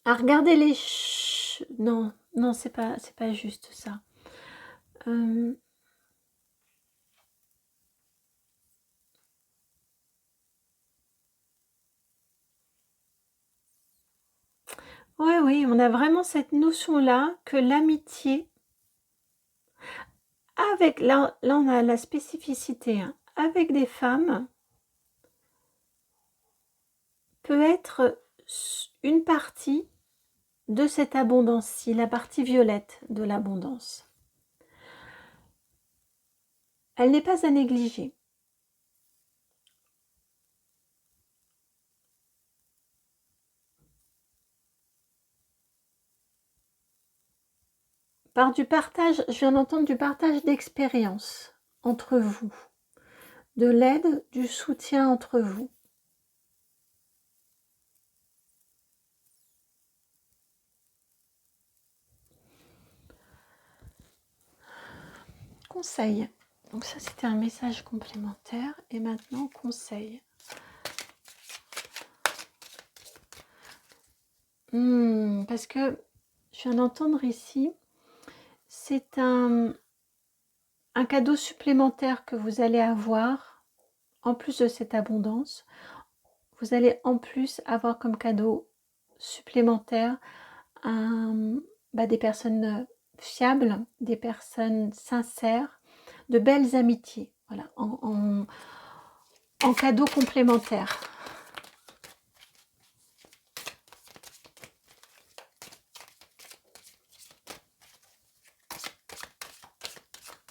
à regarder les... Non, non, c'est pas juste ça. Ouais, oui, on a vraiment cette notion-là que l'amitié, avec... Là, on a la spécificité, hein, avec des femmes, peut être une partie de cette abondance-ci, la partie violette de l'abondance. Elle n'est pas à négliger. Par du partage, je viens d'entendre du partage d'expérience entre vous, de l'aide, du soutien entre vous. conseil. Donc ça, c'était un message complémentaire. Et maintenant, conseil. Parce que je viens d'entendre ici, c'est un cadeau supplémentaire que vous allez avoir, en plus de cette abondance. Vous allez en plus avoir comme cadeau supplémentaire des personnes fiables, des personnes sincères, de belles amitiés, voilà, en cadeau complémentaire.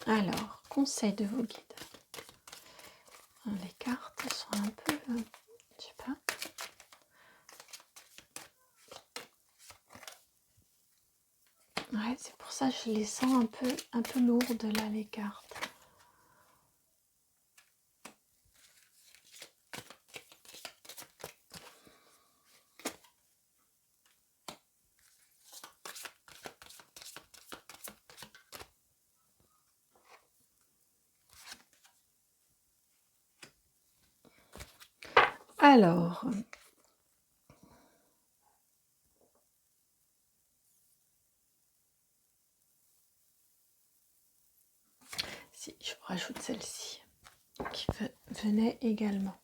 Alors, conseil de vos guides. Les cartes sont un peu, je sais pas. Ouais, c'est pour ça que je les sens un peu lourdes là, les cartes. Alors, si je vous rajoute celle-ci qui venait également.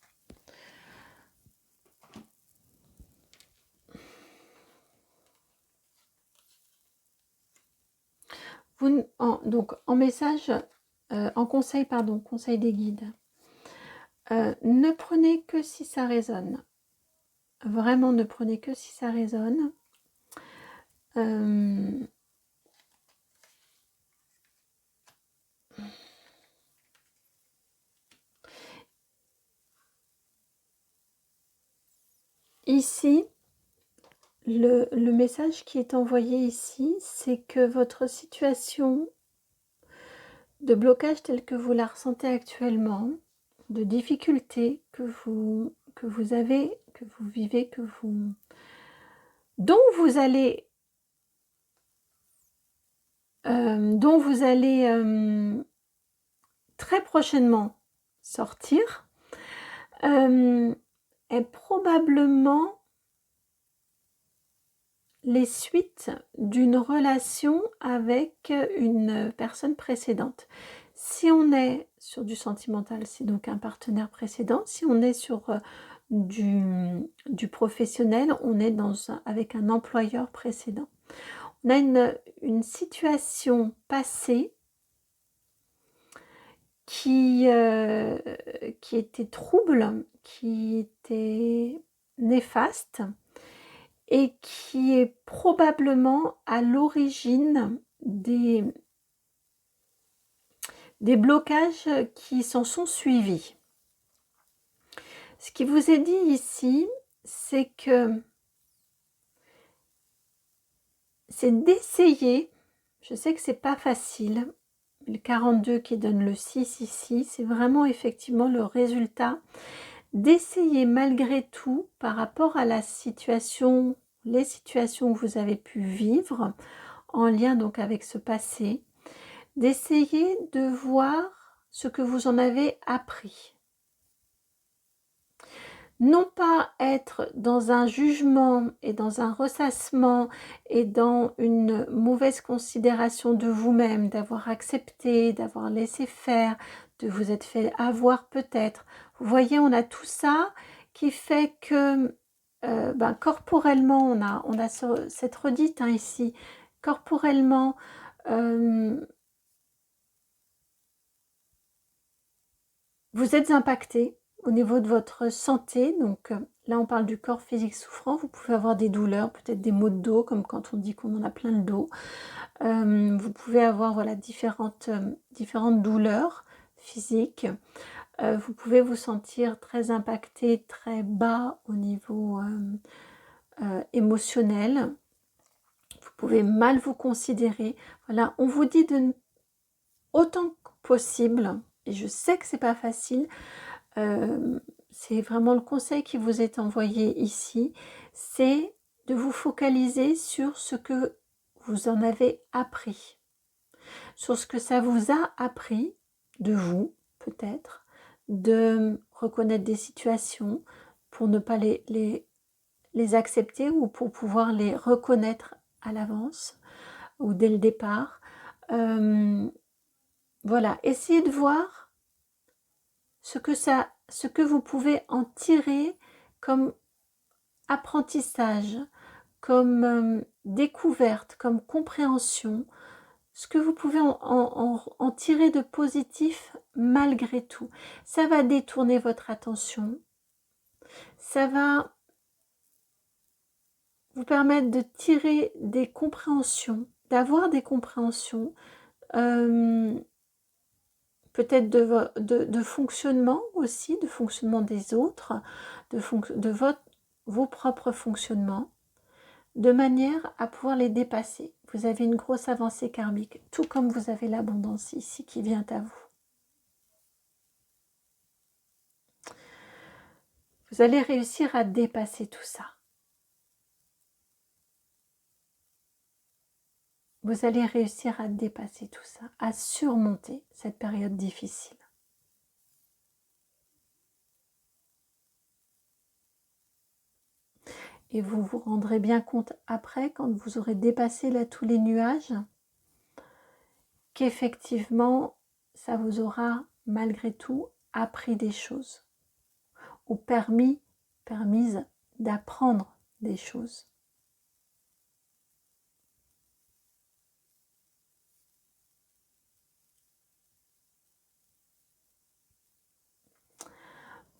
Donc en message, en conseil, pardon, conseil des guides. Ne prenez que si ça résonne. Vraiment, ne prenez que si ça résonne. Ici, le message qui est envoyé ici, c'est que votre situation de blocage telle que vous la ressentez actuellement, de difficulté que vous avez, que vous vivez, dont vous allez très prochainement sortir, est probablement les suites d'une relation avec une personne précédente. Si on est sur du sentimental, c'est donc un partenaire précédent. Si on est sur du professionnel, on est avec un employeur précédent. On a une situation passée qui était trouble, qui était néfaste, et qui est probablement à l'origine des blocages qui s'en sont suivis. Ce qui vous est dit ici, c'est que c'est d'essayer, je sais que c'est pas facile, le 42 qui donne le 6 ici, c'est vraiment effectivement le résultat d'essayer malgré tout par rapport à la situation, les situations que vous avez pu vivre en lien donc avec ce passé, d'essayer de voir ce que vous en avez appris. Non pas être dans un jugement et dans un ressassement et dans une mauvaise considération de vous-même, d'avoir accepté, d'avoir laissé faire, de vous être fait avoir peut-être. Vous voyez, on a tout ça qui fait que corporellement, on a cette redite ici, corporellement, vous êtes impacté au niveau de votre santé, donc là on parle du corps physique souffrant, vous pouvez avoir des douleurs, peut-être des maux de dos, comme quand on dit qu'on en a plein le dos. Vous pouvez avoir voilà, différentes douleurs physiques. Vous pouvez vous sentir très impacté, très bas au niveau émotionnel. Vous pouvez mal vous considérer. Voilà, on vous dit autant que possible, et je sais que c'est pas facile, c'est vraiment le conseil qui vous est envoyé ici, c'est de vous focaliser sur ce que vous en avez appris. sur ce que ça vous a appris de vous, peut-être, de reconnaître des situations pour ne pas les accepter ou pour pouvoir les reconnaître à l'avance ou dès le départ. Voilà, essayez de voir ce que vous pouvez en tirer comme apprentissage, comme découverte, comme compréhension, ce que vous pouvez en tirer de positif malgré tout. Ça va détourner votre attention, ça va vous permettre de tirer des compréhensions, d'avoir des compréhensions, peut-être de fonctionnement aussi, de fonctionnement des autres, de vos propres fonctionnements, de manière à pouvoir les dépasser. Vous avez une grosse avancée karmique, tout comme vous avez l'abondance ici qui vient à vous. Vous allez réussir à dépasser tout ça. Vous allez réussir à dépasser tout ça, à surmonter cette période difficile. Et vous vous rendrez bien compte après, quand vous aurez dépassé là tous les nuages, qu'effectivement, ça vous aura malgré tout appris des choses ou permise d'apprendre des choses.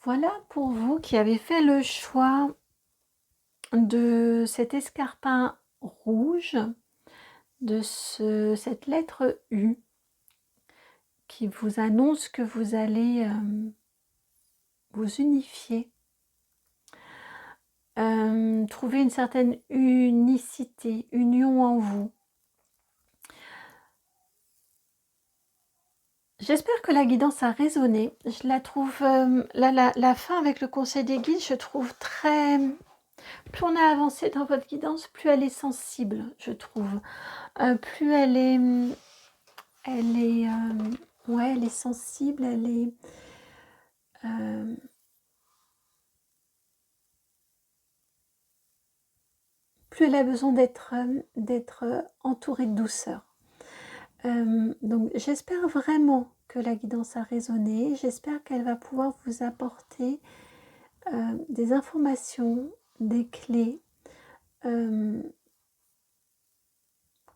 Voilà pour vous qui avez fait le choix de cet escarpin rouge, de cette lettre U qui vous annonce que vous allez vous unifier, trouver une certaine unicité, union en vous. J'espère que la guidance a résonné. Je la trouve, la fin avec le conseil des guides, je trouve très... Plus on a avancé dans votre guidance, plus elle est sensible, je trouve. Plus elle est... ouais, elle est sensible, elle est... plus elle a besoin d'être entourée de douceur. Donc j'espère vraiment que la guidance a résonné. J'espère qu'elle va pouvoir vous apporter des informations, des clés.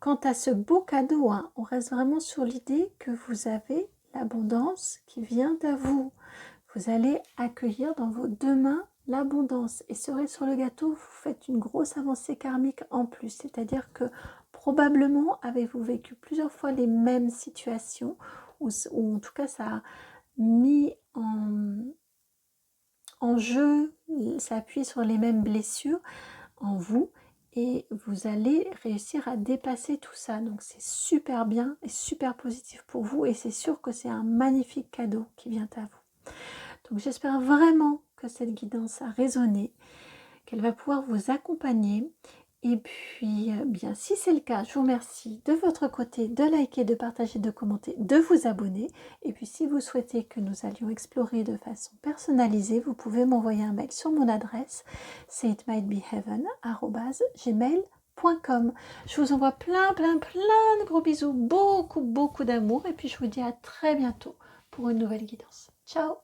Quant à ce beau cadeau, hein, on reste vraiment sur l'idée que vous avez l'abondance qui vient à vous. Vous allez accueillir dans vos deux mains l'abondance. Et cerise sur le gâteau, vous faites une grosse avancée karmique en plus. C'est-à-dire que probablement avez-vous vécu plusieurs fois les mêmes situations, ou en tout cas ça a mis en jeu, ça appuie sur les mêmes blessures en vous. Et vous allez réussir à dépasser tout ça. Donc c'est super bien et super positif pour vous. Et c'est sûr que c'est un magnifique cadeau qui vient à vous. Donc j'espère vraiment que cette guidance a résonné, qu'elle va pouvoir vous accompagner. Et puis, bien, si c'est le cas, je vous remercie de votre côté de liker, de partager, de commenter, de vous abonner. Et puis, si vous souhaitez que nous allions explorer de façon personnalisée, vous pouvez m'envoyer un mail sur mon adresse, c'est itmightbeheaven@gmail.com. Je vous envoie plein de gros bisous, beaucoup d'amour. Et puis, je vous dis à très bientôt pour une nouvelle guidance. Ciao!